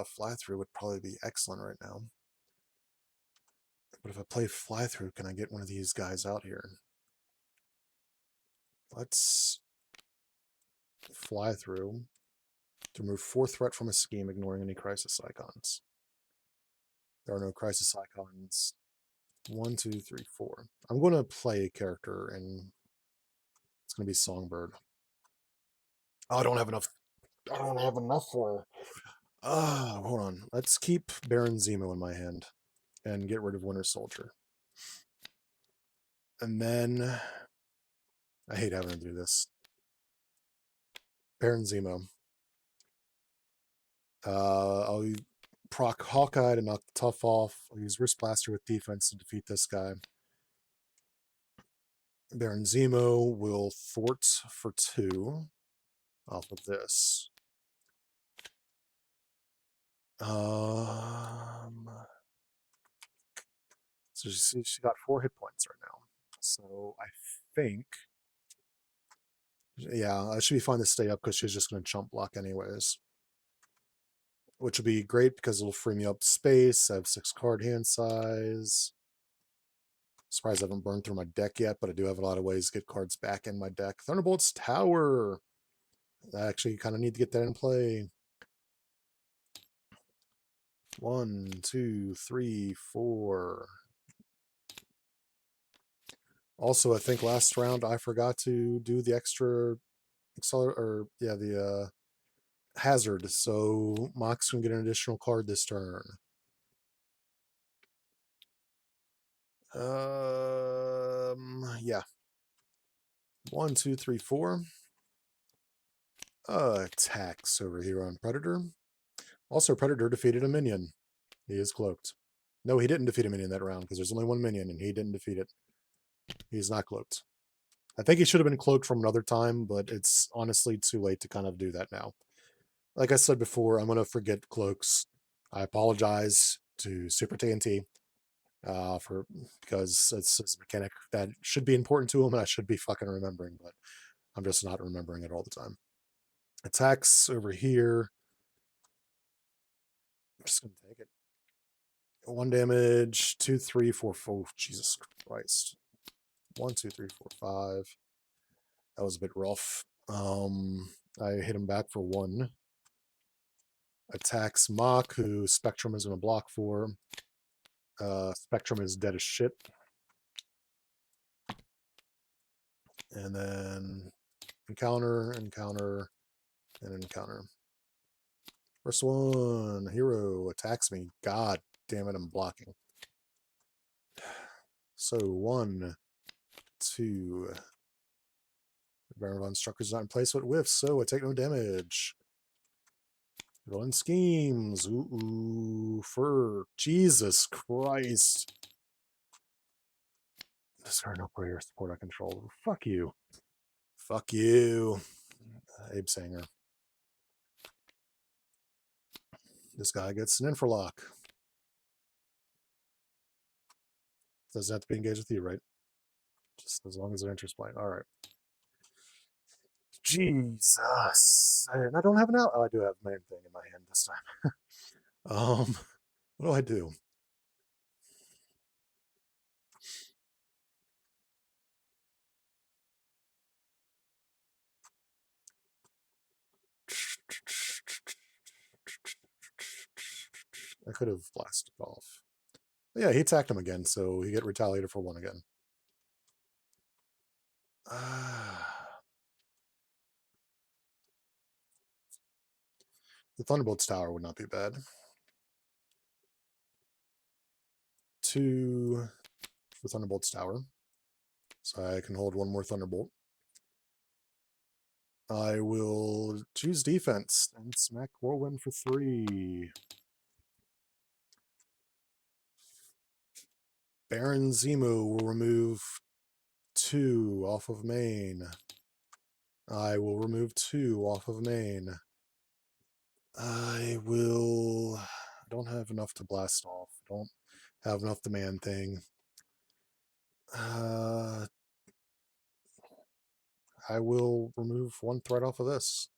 Fly through would probably be excellent right now. But if I play fly through, can I get one of these guys out here? Let's fly through to remove 4 threat from a scheme, ignoring any crisis icons. There are no crisis icons. 1, 2, 3, 4. I'm going to play a character, and it's going to be Songbird. Oh, I don't have enough. I don't have enough for her. Hold on. Let's keep Baron Zemo in my hand and get rid of Winter Soldier. And then I hate having to do this. Baron Zemo. I'll proc Hawkeye to knock the tough off. I'll use Wrist Blaster with defense to defeat this guy. Baron Zemo will thwart for 2 off of this. So she got 4 hit points right now. So I think, yeah, I should be fine to stay up because she's just going to chump block anyways. Which will be great because it'll free me up space. I have 6 card hand size. Surprised I haven't burned through my deck yet, but I do have a lot of ways to get cards back in my deck. Thunderbolts Tower. I actually kind of need to get that in play. 1, 2, 3, 4. Also, I think last round I forgot to do the extra the hazard, so Mach's gonna get an additional card this turn. Yeah. 1, 2, 3, 4. Attacks over here on Predator. Also, Predator defeated a minion. He is cloaked. No, he didn't defeat a minion that round because there's only 1 minion and he didn't defeat it. He's not cloaked. I think he should have been cloaked from another time, but it's honestly too late to kind of do that now. Like I said before, I'm going to forget cloaks. I apologize to Super TNT because it's a mechanic that should be important to him and I should be fucking remembering, but I'm just not remembering it all the time. Attacks over here. I'm just going to take it. 1 damage, 2, 3, 4, 4. Jesus Christ. 1, 2, 3, 4, 5. That was a bit rough. I hit him back for 1. Attacks Mach, who Spectrum is going to block for. Spectrum is dead as shit. And then encounter, encounter, and encounter. First one, hero attacks me. God damn it, I'm blocking. So 1, 2. Baron von Strucker is not in place with whiffs, so I take no damage. Rolling schemes. Ooh, for Jesus Christ. Discard no player support I control. Fuck you. Fuck you. Abe Sanger. This guy gets an Infralock. Doesn't have to be engaged with you, right? Just as long as it enters play. Alright. Jesus. And I don't have an out. Oh, I do have my main thing in my hand this time. What do I do? I could have blasted off. But yeah, he attacked him again, so he get retaliated for 1 again. The Thunderbolts tower would not be bad. 2 for Thunderbolts tower. So I can hold 1 more Thunderbolt. I will choose defense and smack Whirlwind for 3. Baron Zemo will remove 2 off of main. I will remove 2 off of main. I don't have enough to blast off. Don't have enough demand thing. I will remove 1 threat off of this.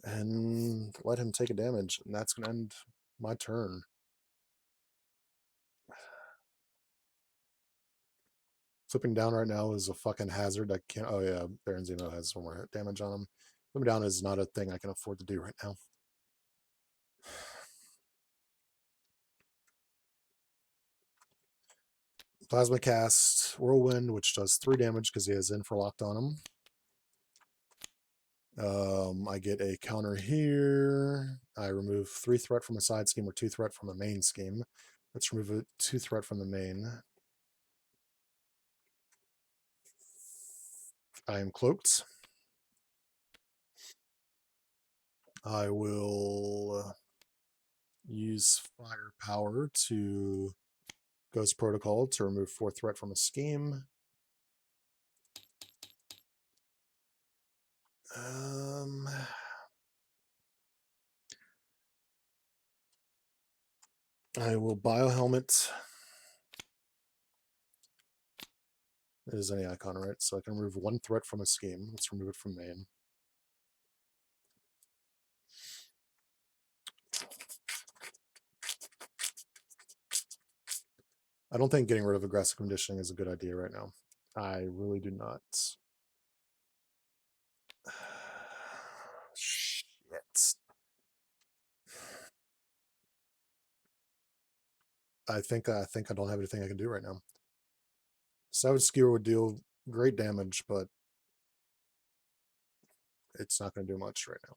And let him take a damage. And that's going to end my turn. Flipping down right now is a fucking hazard. I can't. Oh, yeah. Baron Zemo has 1 more hit damage on him. Flipping down is not a thing I can afford to do right now. Plasma cast Whirlwind, which does 3 damage because he has Infralocked on him. I get a counter here. I remove 3 threat from a side scheme or 2 threat from a main scheme. Let's remove 2 threat from the main. I am cloaked. I will use firepower to Ghost Protocol to remove 4 threat from a scheme. I will Biohelmet. It is any icon, right? So I can remove 1 threat from a scheme. Let's remove it from main. I don't think getting rid of aggressive conditioning is a good idea right now. I really do not. Shit. I think I don't have anything I can do right now. Savage Skewer would deal great damage, but it's not going to do much right now.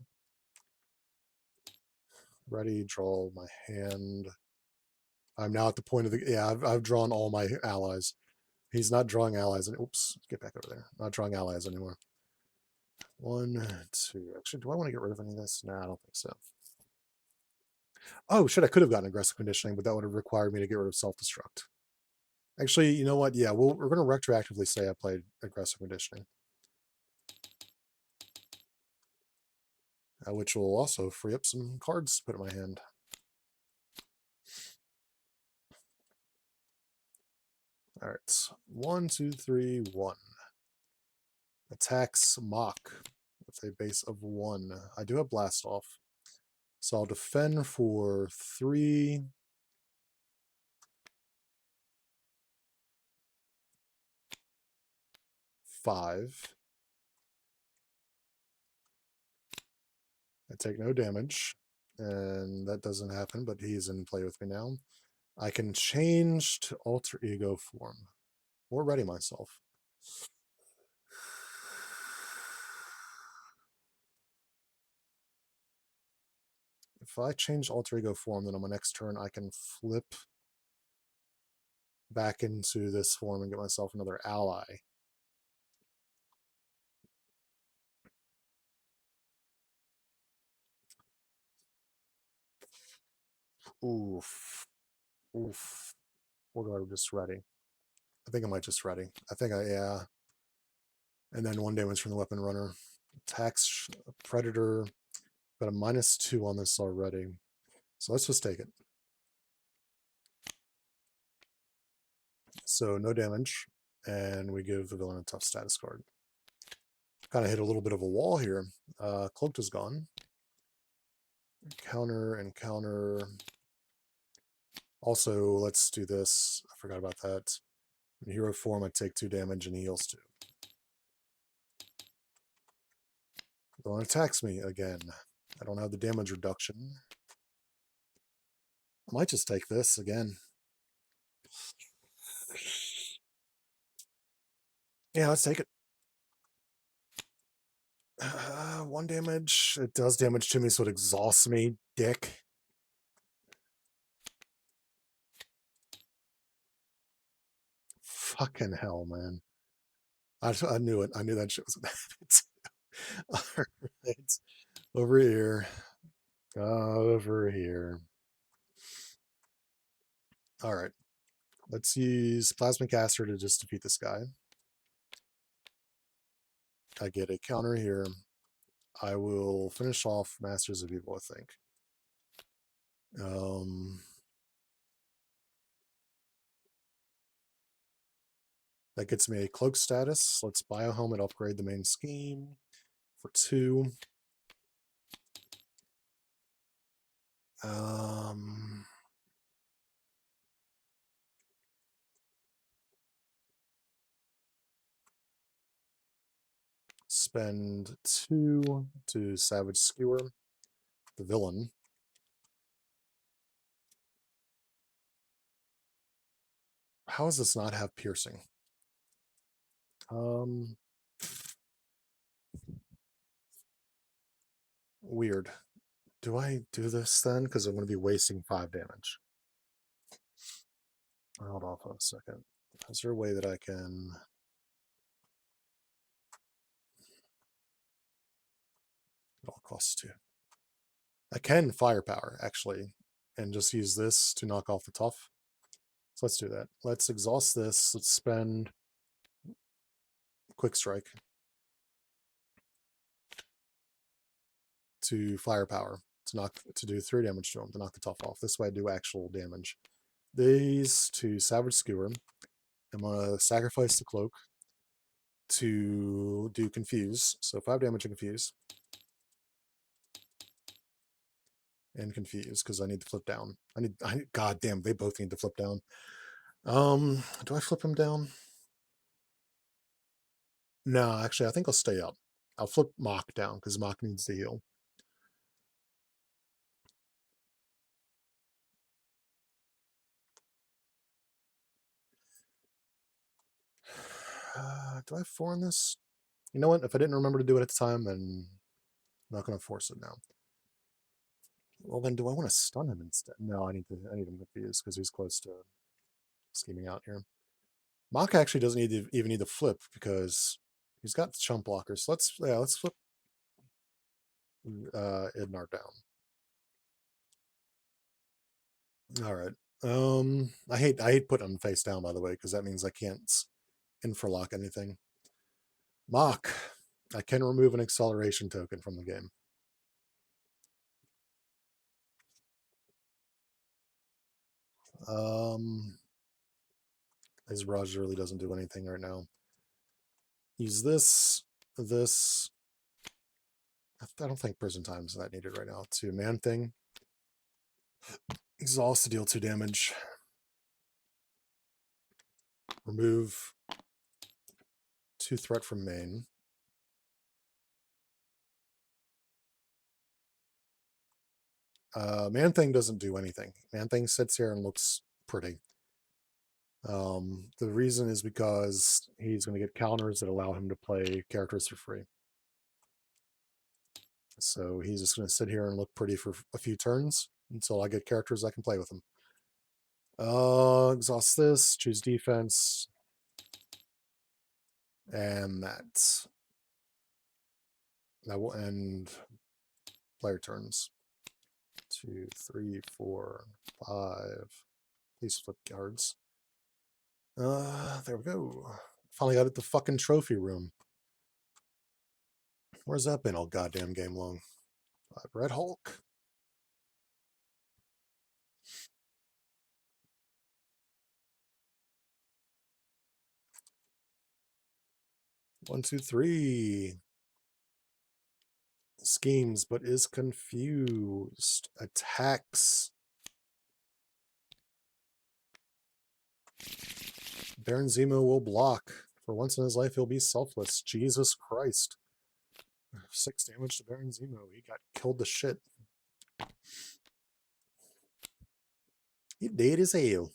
Ready, draw my hand. I'm now at the point of the... Yeah, I've drawn all my allies. He's not drawing allies. Oops, get back over there. Not drawing allies anymore. 1, 2. Actually, do I want to get rid of any of this? Nah, I don't think so. Oh, shit, I could have gotten aggressive conditioning, but that would have required me to get rid of self-destruct. Actually, you know what? Yeah, we're going to retroactively say I played aggressive conditioning. Which will also free up some cards to put in my hand. All right, 1, 2, 3, 1. Attacks Mach with a base of 1. I do have Blast Off, so I'll defend for 3. Five. I take no damage, and that doesn't happen, but he's in play with me now. I can change to alter ego form or ready myself. If I change alter ego form, then on my next turn I can flip back into this form and get myself another ally. Oof. Oof. Or do I just ready? I think I might just ready. Yeah. And then 1 damage from the weapon runner. Attacks Predator. Got a -2 on this already. So let's just take it. So no damage. And we give the villain a tough status card. Kind of hit a little bit of a wall here. Cloaked is gone. Counter and counter. Also, let's do this. I forgot about that. In hero form, I take 2 damage and he heals 2. Villain attacks me again. I don't have the damage reduction. I might just take this again. Yeah, let's take it. 1 damage. It does damage to me, so it exhausts me, dick. Fucking hell, man. I knew it. I knew that shit was gonna happen. All right. Over here. Over here. All right. Let's use Plasma Caster to just defeat this guy. I get a counter here. I will finish off Masters of Evil, I think. That gets me a cloak status. Let's buy a helmet, upgrade the main scheme for 2. Spend 2 to Savage Skewer, the villain. How does this not have piercing? Weird. Do I do this then? Because I'm going to be wasting 5 damage. Hold off a second. Is there a way that I can... It all costs 2. I can firepower, actually, and just use this to knock off the tough. So let's do that. Let's exhaust this. Let's spend Quick Strike to firepower to do 3 damage to him, to knock the tough off. This way I do actual damage. These to Savage Skewer. I'm going to sacrifice the cloak to do Confuse. So 5 damage and Confuse. And Confuse, because I need to flip down. God damn, they both need to flip down. Do I flip him down? No, actually, I think I'll stay up. I'll flip Mach down, because Mach needs to heal. Do I have 4 in this? You know what? If I didn't remember to do it at the time, then I'm not going to force it now. Well, then, do I want to stun him instead? No, I need him confused because he's close to scheming out here. Mach actually doesn't even need to flip because he's got chump blockers. So let's flip Idnar down. All right. I hate putting him face down, by the way, because that means I can't infralock anything. Mach. I can remove an acceleration token from the game. His barrage really doesn't do anything right now. Use this. I don't think prison time is that needed right now. To Man Thing. Exhaust to deal 2 damage. Remove 2 threat from main. Man Thing doesn't do anything. Man Thing sits here and looks pretty. The reason is because he's going to get counters that allow him to play characters for free. So he's just going to sit here and look pretty for a few turns until I get characters I can play with him. Exhaust this, choose defense, and that will end player turns. 2, 3, 4, 5. Please flip cards. There we go. Finally got it the fucking trophy room. Where's that been all goddamn game long? Red Hulk. One, two, three. Schemes, but is confused. Attacks. Baron Zemo will block. For once in his life, he'll be selfless. Jesus Christ. 6 damage to Baron Zemo. He got killed to shit. He dead as hell.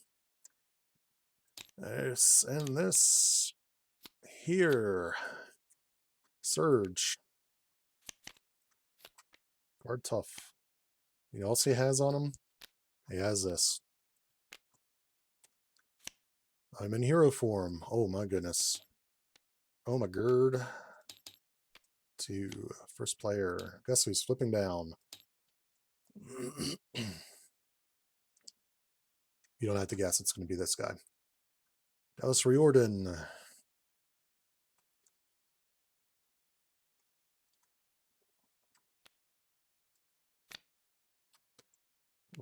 This and this. Here. Surge. Guard tough. You know what else he has on him? He has this. I'm in hero form. Oh my goodness. Oh my god. To first player. Guess who's flipping down? You don't have to guess. It's going to be this guy. Dallas Riordan.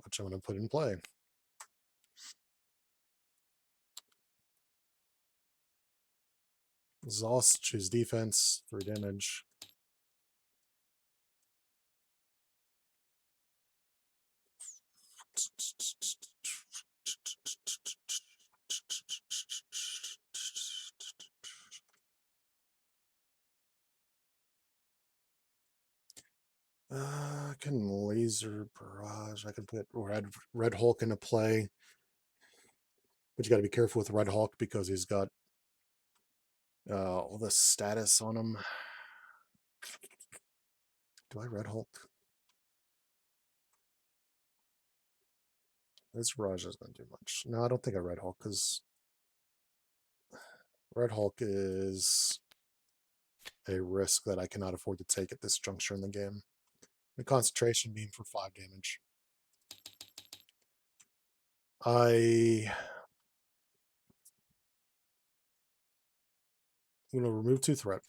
Which I'm going to put in play. Exhaust, choose defense, 3 damage. I can laser barrage. I can put Red Hulk into play. But you got to be careful with Red Hulk because he's got all the status on him. Do I Red Hulk? This barrage isn't going to do much. No, I don't think I Red Hulk because Red Hulk is a risk that I cannot afford to take at this juncture in the game. The concentration beam for 5 damage. I'm going to remove 2 threat.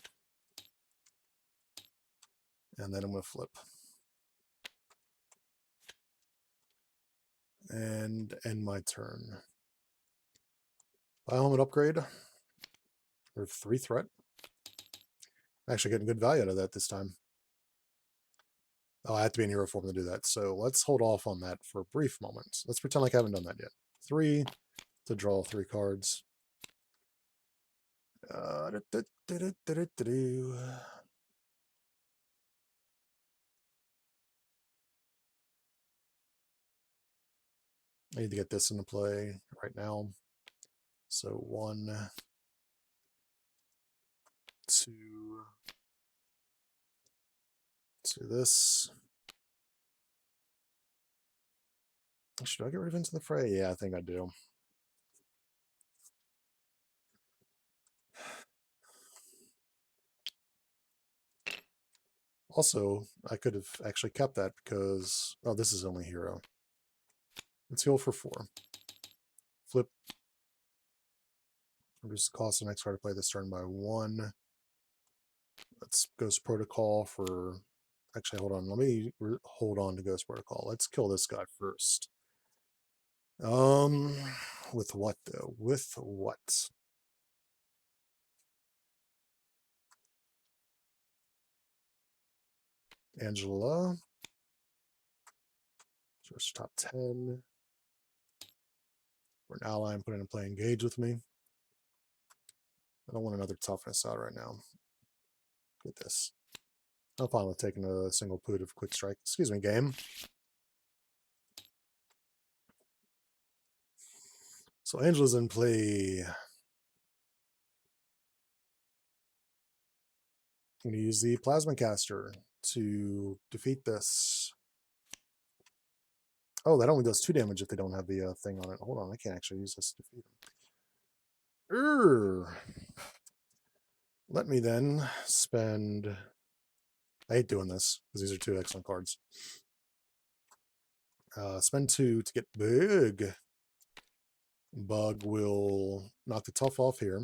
And then I'm going to flip. And end my turn. Buy helmet upgrade. Or 3 threat. Actually getting good value out of that this time. Oh, I have to be in hero form to do that. So let's hold off on that for a brief moment. Let's pretend like I haven't done that yet. 3 to draw 3 cards. I need to get this into play right now. So 1, 2 to this. Should I get rid of Into the Fray? Yeah, I think I do. Also, I could have actually kept that because, oh, this is only hero. Let's heal for 4. Flip. Reduce the cost of the next card to play this turn by 1. Let's Ghost Protocol for... Actually, hold on. Let me hold on to Ghost Protocol. Let's kill this guy first. With what, though? With what? Angela. First top 10. For an ally, I'm putting in play engage with me. I don't want another toughness out right now. Get this. I'm fine with taking a single put of quick strike. Excuse me, game. So Angela's in play. I'm going to use the Plasma Caster to defeat this. Oh, that only does 2 damage if they don't have the thing on it. Hold on, I can't actually use this to defeat them. Let me then spend... I hate doing this, because these are 2 excellent cards. Spend 2 to get big. Bug will knock the tough off here.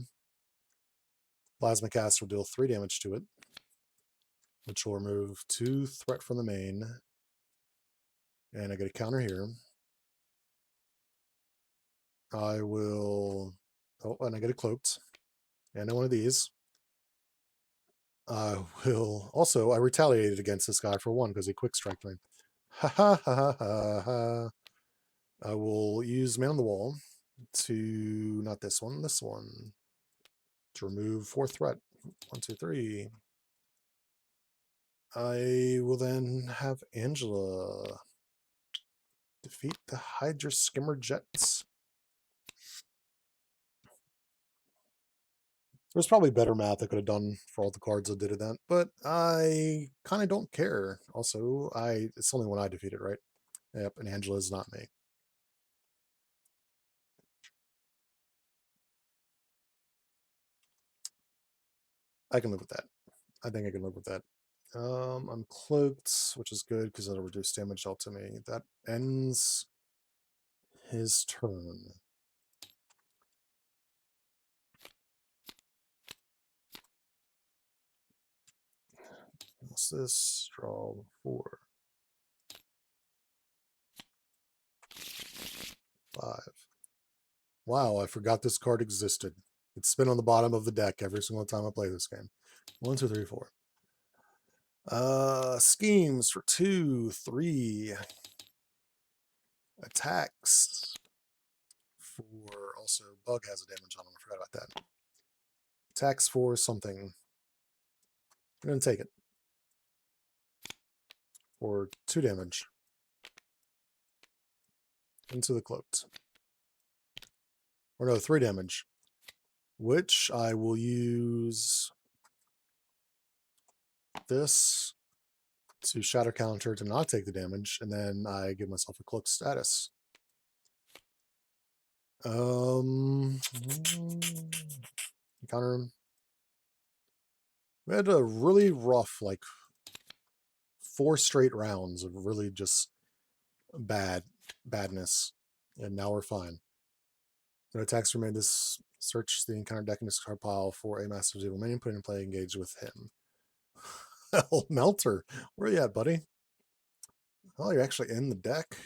Plasma Cast will deal 3 damage to it, which will remove 2 threat from the main. And I get a counter here. I will... Oh, and I get a cloaked. And one of these. I will... Also, I retaliated against this guy for 1 because he quick striked me. Ha ha ha ha ha ha. I will use Man on the Wall to... Not this one, this one. To remove 4 threat. 1, 2, 3. I will then have Angela defeat the Hydra Skimmer Jets. There's probably better math I could have done for all the cards I did at that, but I kind of don't care. Also, it's only when I defeated, right? Yep, and Angela's not me. I can live with that. I think I can live with that. I'm cloaked, which is good because that'll reduce damage dealt to me. That ends his turn. What's this? Draw 4. 5. Wow, I forgot this card existed. It's been on the bottom of the deck every single time I play this game. 1, 2, 3, 4. Schemes for 2, 3. Attacks for... Also, Bug has a damage on him. I forgot about that. Attacks for something. I'm going to take it. For 2 damage. Into the cloaked. Or no, 3 damage. Which I will use this to shatter counter to not take the damage, and then I give myself a cloak status. Counter him. We had a really rough, like 4 straight rounds of really just badness, and now we're fine. No attacks remain. This search the encounter deck in this card pile for a Master of Evil minion, put in play, engage with him. Hell, Melter, where are you at, buddy? Oh, you're actually in the deck.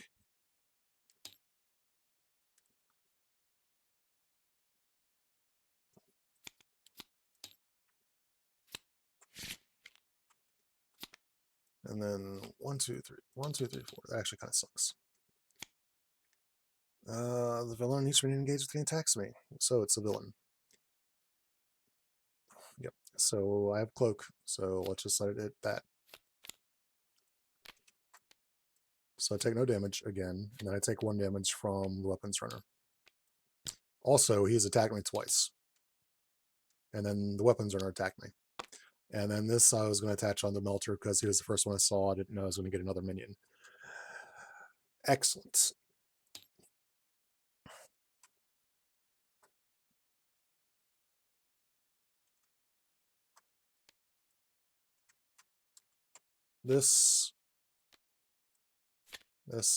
And then 1, 2, 3, 1, 2, 3, 4. That actually kind of sucks. The villain needs to engage with the attacks me, so it's a villain. Yep. So I have cloak, so let's just let it hit that. So I take no damage again, and then I take 1 damage from the weapons runner. Also, he's attacked me twice. And then the weapons runner attacked me. And then this I was going to attach on the Melter because he was the first one I saw. I didn't know I was going to get another minion. Excellent. This,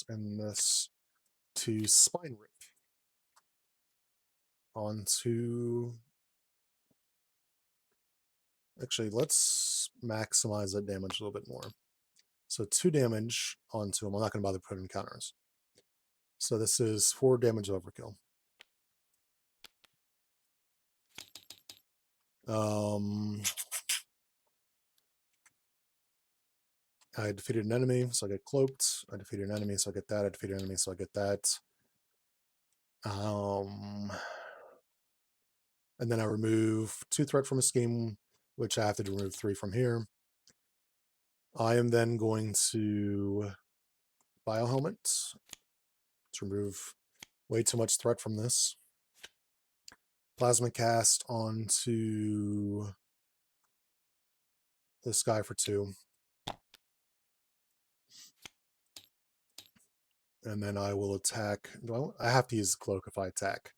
and this to Spine Rip. Onto... Actually, let's maximize that damage a little bit more. So 2 damage onto him. I'm not going to bother putting counters. So this is 4 damage overkill. I defeated an enemy, so I get cloaked. I defeated an enemy, so I get that. I defeated an enemy, so I get that. And then I remove 2 threat from a scheme, which I have to remove 3 from here. I am then going to Biohelmet to remove way too much threat from this. Plasma Cast onto this guy for 2. And then I will attack. I have to use the cloak if I attack.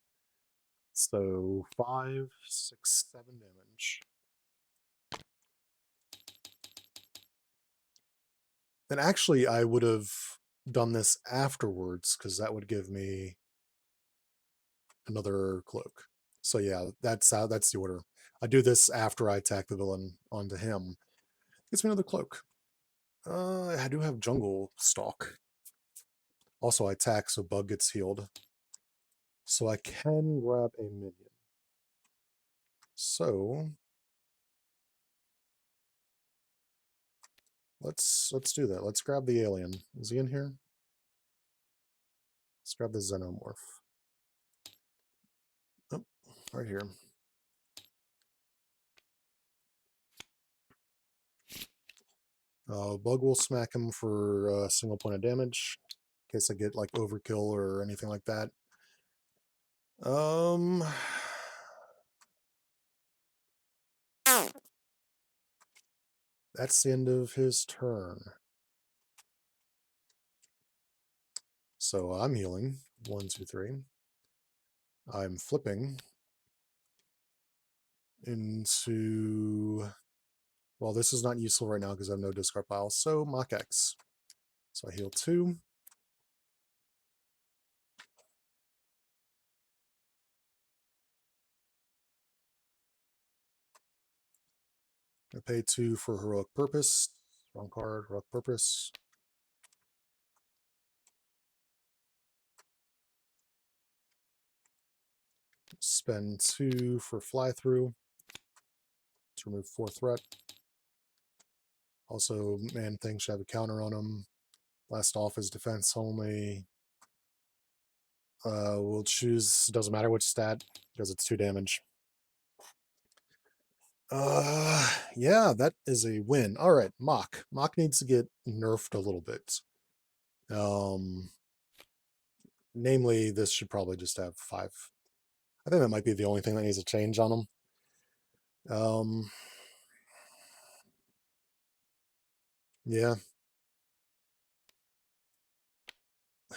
So 5, 6, 7 damage. And actually, I would have done this afterwards because that would give me another cloak. So yeah, that's the order. I do this after I attack the villain onto him. Gets me another cloak. I do have Jungle Stalk. Also, I attack, so Bug gets healed. So I can grab a minion. So let's do that. Let's grab the alien. Is he in here? Let's grab the Xenomorph. Oh, right here. Bug will smack him for a single point of damage, in case I get like overkill or anything like that. That's the end of his turn. So I'm healing. 1, 2, 3. I'm flipping into... Well, this is not useful right now because I have no discard pile. So Mach X. So I heal 2. I pay 2 for Heroic Purpose. Wrong card. Heroic Purpose. Spend 2 for Fly Through to remove 4 threat. Also, Man Thing should have a counter on him. Blast off his defense only. We'll choose, doesn't matter which stat, because it's 2 damage. Yeah, that is a win. All right, Mach. Mach needs to get nerfed a little bit. Namely, this should probably just have 5. I think that might be the only thing that needs a change on him. Yeah.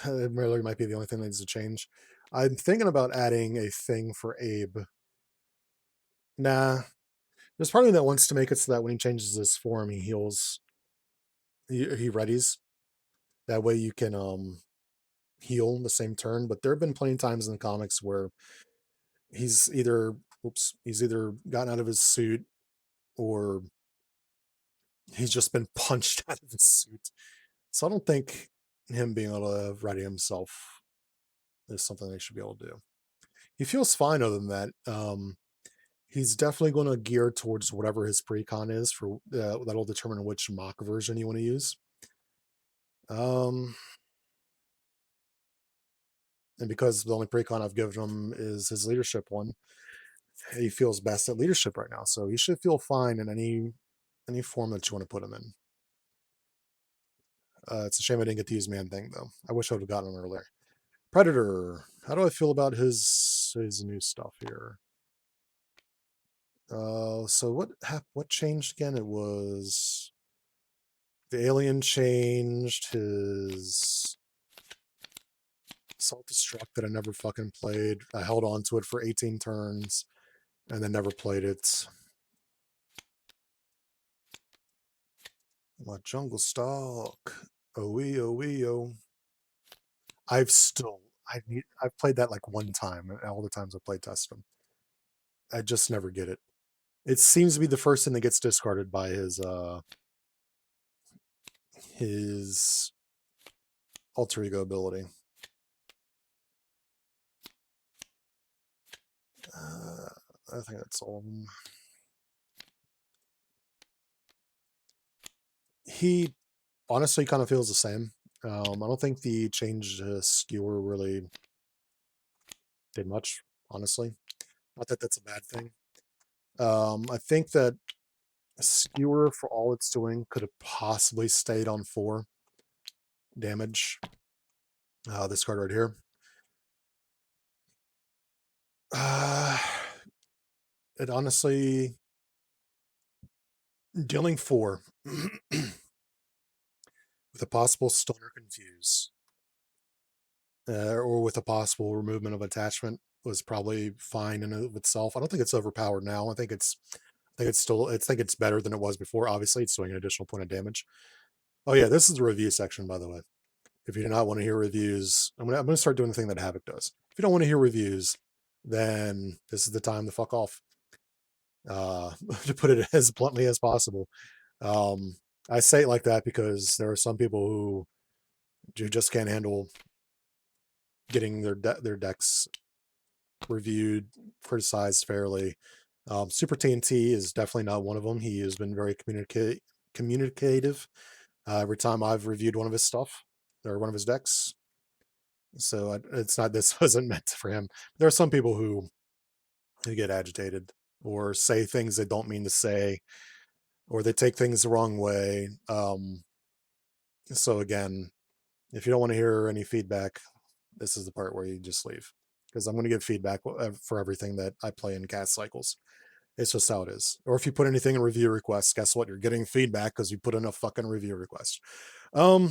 It really might be the only thing that needs to change. I'm thinking about adding a thing for Abe. Nah. There's part of me that wants to make it so that when he changes his form, he heals. He readies. That way you can heal in the same turn. But there have been plenty of times in the comics where he's either gotten out of his suit or he's just been punched out of his suit. So I don't think him being able to ready himself is something they should be able to do. He feels fine other than that. He's definitely going to gear towards whatever his precon is for that'll determine which Mach version you want to use. And because the only precon I've given him is his leadership one, he feels best at leadership right now. So he should feel fine in any form that you want to put him in. It's a shame I didn't get to use Man Thing though. I wish I would have gotten him earlier. Predator. How do I feel about his new stuff here? So what changed again? It was the alien changed, his self-destruct that I never fucking played. I held on to it for 18 turns and then never played it. My Jungle Stalk. Oh. I've played that like one time, and all the times I playtest them. I just never get it. It seems to be the first thing that gets discarded by his alter ego ability. I think that's all of them. He honestly kind of feels the same. I don't think the change to skewer really did much, honestly. Not that that's a bad thing. I think that skewer, for all it's doing, could have possibly stayed on 4 damage. This card right here. it honestly, dealing 4 with a possible stun or confuse, or with a possible removal of attachment was probably fine in and of itself. I don't think it's overpowered now. I think it's better than it was before. Obviously, it's doing an additional point of damage. Oh yeah, this is the review section, by the way. If you do not want to hear reviews, I'm gonna start doing the thing that Havoc does. If you don't want to hear reviews, then this is the time to fuck off. To put it as bluntly as possible. Um, I say it like that because there are some people who just can't handle getting their decks reviewed, criticized fairly. Super TNT is definitely not one of them. He has been very communicative every time I've reviewed one of his stuff or one of his decks. So it's not, this wasn't meant for him. There are some people who get agitated or say things they don't mean to say, or they take things the wrong way. So again, if you don't want to hear any feedback, this is the part where you just leave, because I'm going to give feedback for everything that I play in cast cycles. It's just how it is. Or if you put anything in review requests, guess what? You're getting feedback because you put in a fucking review request. I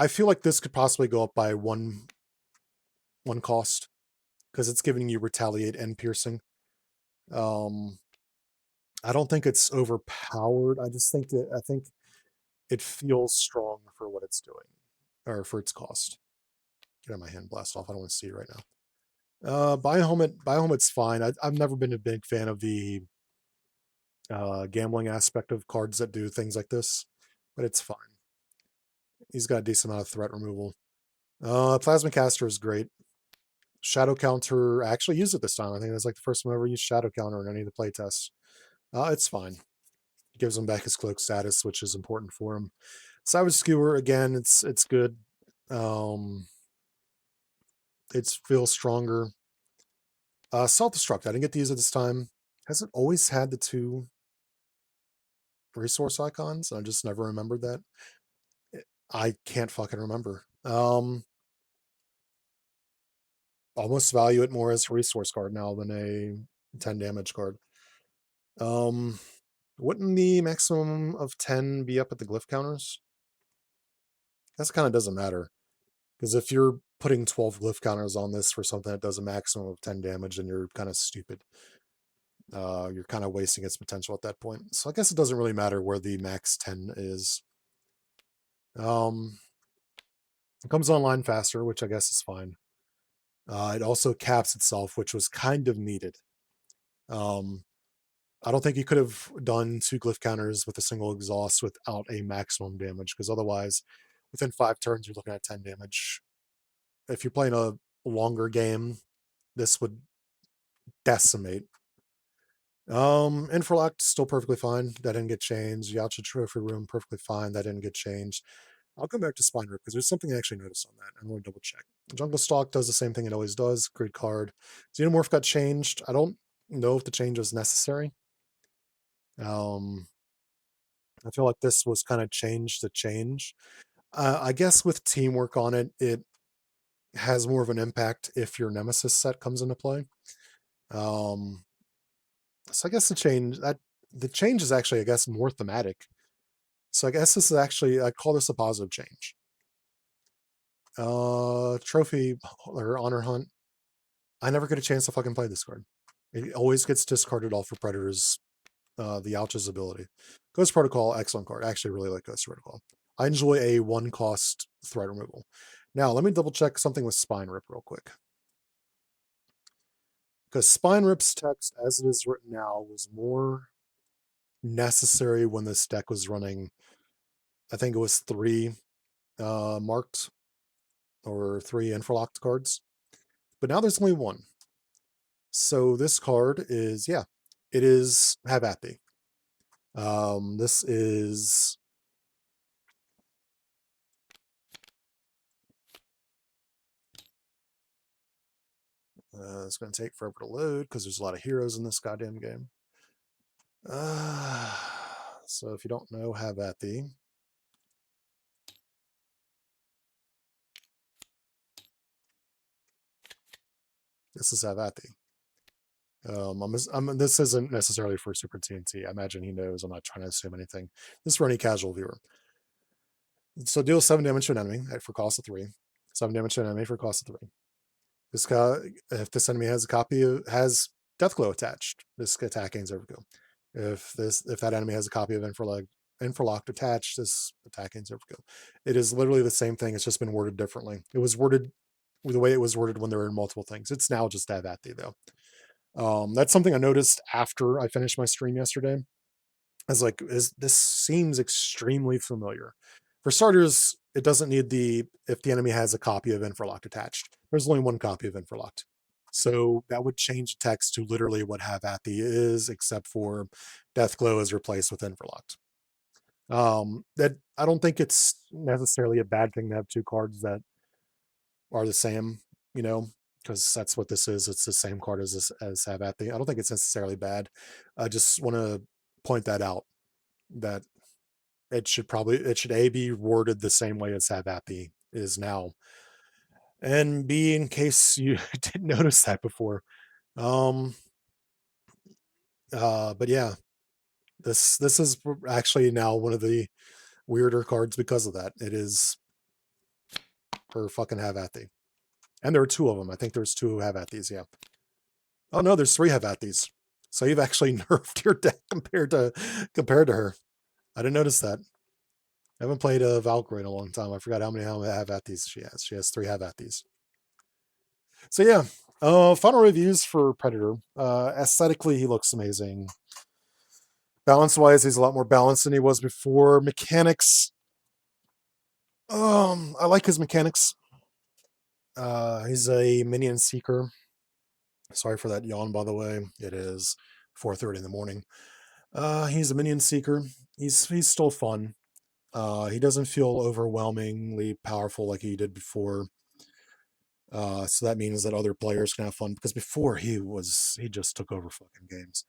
feel like this could possibly go up by one cost because it's giving you retaliate and piercing. I don't think it's overpowered. I think it feels strong for what it's doing, or for its cost. Get out my hand blast off. I don't want to see it right now. Biohelmet's fine. I've never been a big fan of the gambling aspect of cards that do things like this, but it's fine. He's got a decent amount of threat removal. Plasma Caster is great. Shadow Counter, I actually used it this time. I think that's like the first time I ever used Shadow Counter in any of the playtests. It's fine. It gives him back his cloak status, which is important for him. Savage Skewer, again, it's good. It feels stronger. Self-destruct, I didn't get to use it this time. Has it always had the 2 resource icons? I just never remembered that. I can't fucking remember. Almost value it more as a resource card now than a 10 damage card. Wouldn't the maximum of 10 be up at the glyph counters? That kind of doesn't matter, because if you're putting 12 glyph counters on this for something that does a maximum of 10 damage, then you're kind of stupid. You're kind of wasting its potential at that point. So I guess it doesn't really matter where the max 10 is. It comes online faster, which I guess is fine. It also caps itself, which was kind of needed. I don't think you could have done 2 glyph counters with a single exhaust without a maximum damage, because otherwise, within 5 turns, you're looking at 10 damage. If you're playing a longer game, this would decimate. Infralock, still perfectly fine. That didn't get changed. Yacha Trophy Room, perfectly fine. That didn't get changed. I'll come back to Spine Rip because there's something I actually noticed on that. I'm going to double check. Jungle Stalk does the same thing it always does. Great card. Xenomorph got changed. I don't know if the change was necessary. I feel like this was kind of changed to change. I guess with teamwork on it, it has more of an impact if your Nemesis set comes into play. So I guess the change is actually, I guess, more thematic. So I guess this is actually, I call this a positive change. Trophy or Honor Hunt. I never get a chance to fucking play this card. It always gets discarded off for Predators. The Ouch's ability. Ghost Protocol, excellent card. I actually really like Ghost Protocol. I enjoy a 1 cost threat removal. Now, let me double check something with Spine Rip real quick. Because Spine Rip's text, as it is written now, was more necessary when this deck was running, I think it was 3 marked or 3 infralocked cards. But now there's only 1. So this card is, yeah, it is Have At Thee. This is it's going to take forever to load because there's a lot of heroes in this goddamn game. So if you don't know, Have At Thee. This is Have At Thee. This isn't necessarily for Super TNT. I imagine he knows. I'm not trying to assume anything. This is for any casual viewer. So deal 7 damage to an enemy for cost of 3. 7 damage to an enemy for cost of 3. This guy, if this enemy has a copy of has Deathglow attached, this attack gains overkill. If that enemy has a copy of Infralocked attached, this attack gains overkill. It is literally the same thing. It's just been worded differently. It was worded the way it was worded when there were multiple things. It's now just Avati though. That's something I noticed after I finished my stream yesterday. I was like, this seems extremely familiar. For starters, it doesn't need if the enemy has a copy of Infralocked attached. There's only one copy of Infralocked. So that would change the text to literally what Havathi is, except for Deathglow is replaced with Infralocked. That I don't think it's necessarily a bad thing to have two cards that are the same, because that's what this is. It's the same card as Havathi. I don't think it's necessarily bad. I just want to point that out, that it should A, be worded the same way as Havathi is now, and B, in case you didn't notice that before. But yeah, this is actually now one of the weirder cards because of that. It is for fucking Havathi. And there are 2 of them. I think there's 2 Havathis, yeah. Oh no, there's 3 Havathis. So you've actually nerfed your deck compared to her. I didn't notice that. I haven't played a Valkyrie in a long time. I forgot how many Havathis she has. She has 3 Havathis. So yeah, final reviews for Predator. Aesthetically, he looks amazing. Balance-wise, he's a lot more balanced than he was before. Mechanics, I like his mechanics. He's a minion seeker. Sorry for that yawn, by the way. It is 4:30 in the morning. He's a minion seeker. He's still fun. He doesn't feel overwhelmingly powerful like he did before. So that means that other players can have fun, because before he just took over fucking games.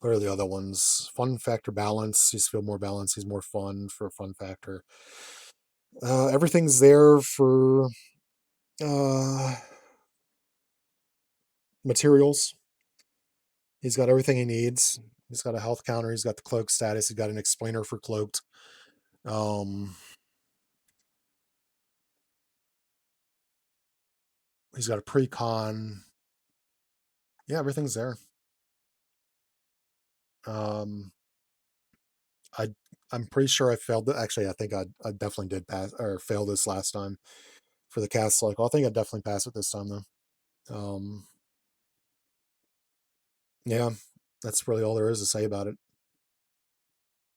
What are the other ones? Fun factor, balance. He's feel more balanced. He's more fun for fun factor. Everything's there for materials. He's got everything he needs. He's got a health counter. He's got the cloak status. He's got an explainer for cloaked. He's got a pre-con. Yeah, everything's there. I'm pretty sure I failed it. Actually, I think I definitely did pass or fail this last time for the cast cycle. I think I definitely passed it this time though. Yeah, that's really all there is to say about it.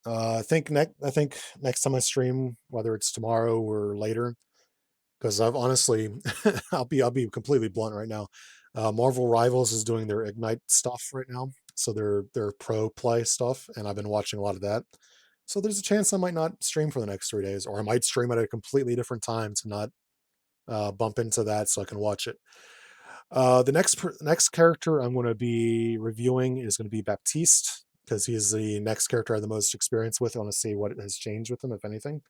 I think next time I stream, whether it's tomorrow or later, because I've honestly, I'll be completely blunt right now. Marvel Rivals is doing their Ignite stuff right now, so their pro play stuff, and I've been watching a lot of that. So there's a chance I might not stream for the next 3 days, or I might stream at a completely different time to not bump into that, so I can watch it. The next character I'm going to be reviewing is going to be Baptiste, because he's the next character I have the most experience with. I want to see what has changed with him, if anything.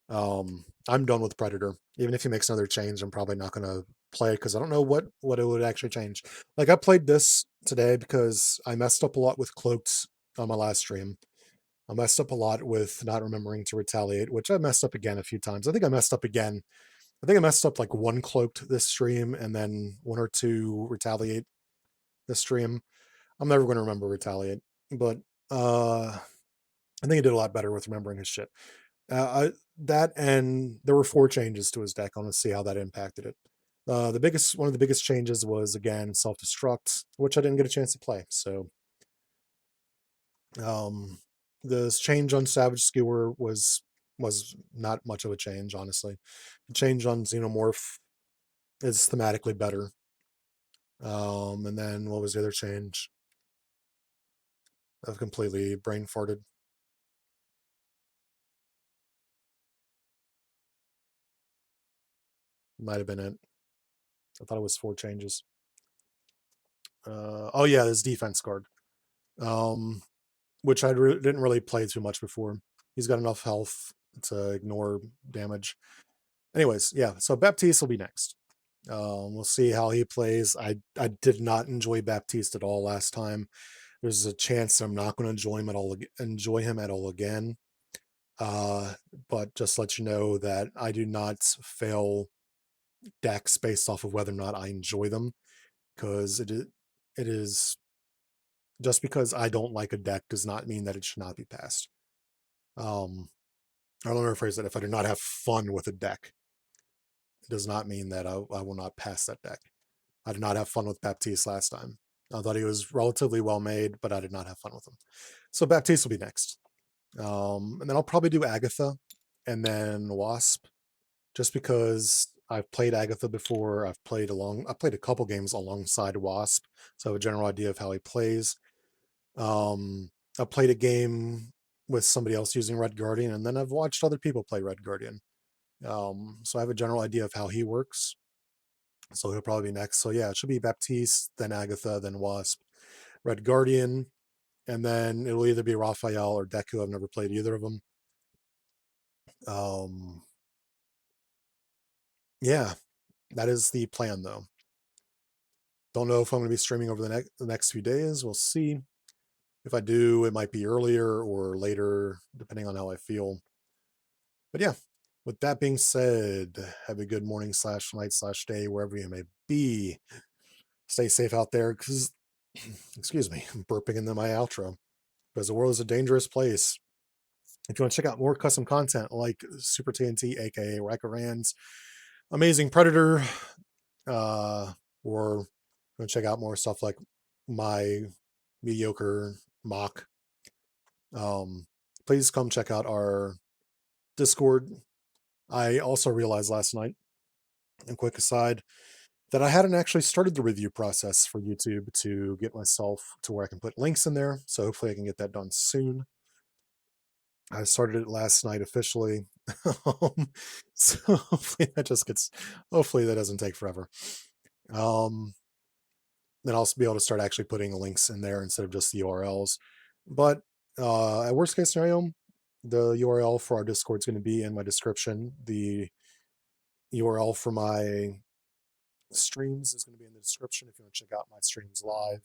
I'm done with Predator. Even if he makes another change, I'm probably not going to play it, because I don't know what it would actually change. Like, I played this today because I messed up a lot with cloaked on my last stream. I messed up a lot with not remembering to retaliate, which I messed up again a few times. I think I messed up again. I think I messed up like 1 cloaked this stream, and then 1 or 2 retaliate this stream. I'm never going to remember retaliate, but I think he did a lot better with remembering his shit. That, and there were 4 changes to his deck. I want to see how that impacted it. One of the biggest changes was, again, self-destruct, which I didn't get a chance to play. So the change on Savage Skewer was not much of a change, honestly. The change on Xenomorph is thematically better. And then what was the other change? I've completely brain farted. Might have been it. I thought it was 4 changes. Oh yeah, this defense card, which I didn't really play too much before. He's got enough health to ignore damage. Anyways, yeah. So Baptiste will be next. We'll see how he plays. I did not enjoy Baptiste at all last time. There's a chance I'm not going to enjoy him at all again. But just let you know that I do not fail decks based off of whether or not I enjoy them, because it is just because I don't like a deck does not mean that it should not be passed. I don't rephrase that. If I do not have fun with a deck, it does not mean that I will not pass that deck. I did not have fun with Baptiste last time. I thought he was relatively well made, but I did not have fun with him. So Baptiste will be next. And then I'll probably do Agatha and then Wasp, just because I've played Agatha before. I played a couple games alongside Wasp, so I have a general idea of how he plays. I played a game with somebody else using Red Guardian, and then I've watched other people play Red Guardian. So I have a general idea of how he works. So he'll probably be next. So yeah, it should be Baptiste, then Agatha, then Wasp, Red Guardian, and then it'll either be Raphael or Deku. I've never played either of them. Yeah, that is the plan though. Don't know if I'm going to be streaming over the next few days. We'll see. If I do, it might be earlier or later, depending on how I feel. But yeah, with that being said, have a good morning / night / day, wherever you may be. Stay safe out there, because, excuse me, I'm burping into my outro, because the world is a dangerous place. If you want to check out more custom content like Super TNT, aka Rackarans, Amazing Predator, or you want to check out more stuff like my mediocre Mach, please come check out our Discord. I also realized last night, and quick aside, that I hadn't actually started the review process for YouTube to get myself to where I can put links in there. So hopefully I can get that done soon. I started it last night officially. So hopefully that doesn't take forever. Then I'll be able to start actually putting links in there instead of just the URLs. But at worst case scenario, the URL for our Discord is going to be in my description. The URL for my streams is going to be in the description if you want to check out my streams live.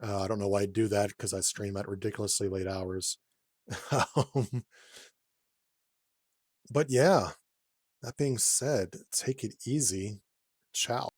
I don't know why I do that, because I stream at ridiculously late hours. But yeah, that being said, take it easy. Ciao.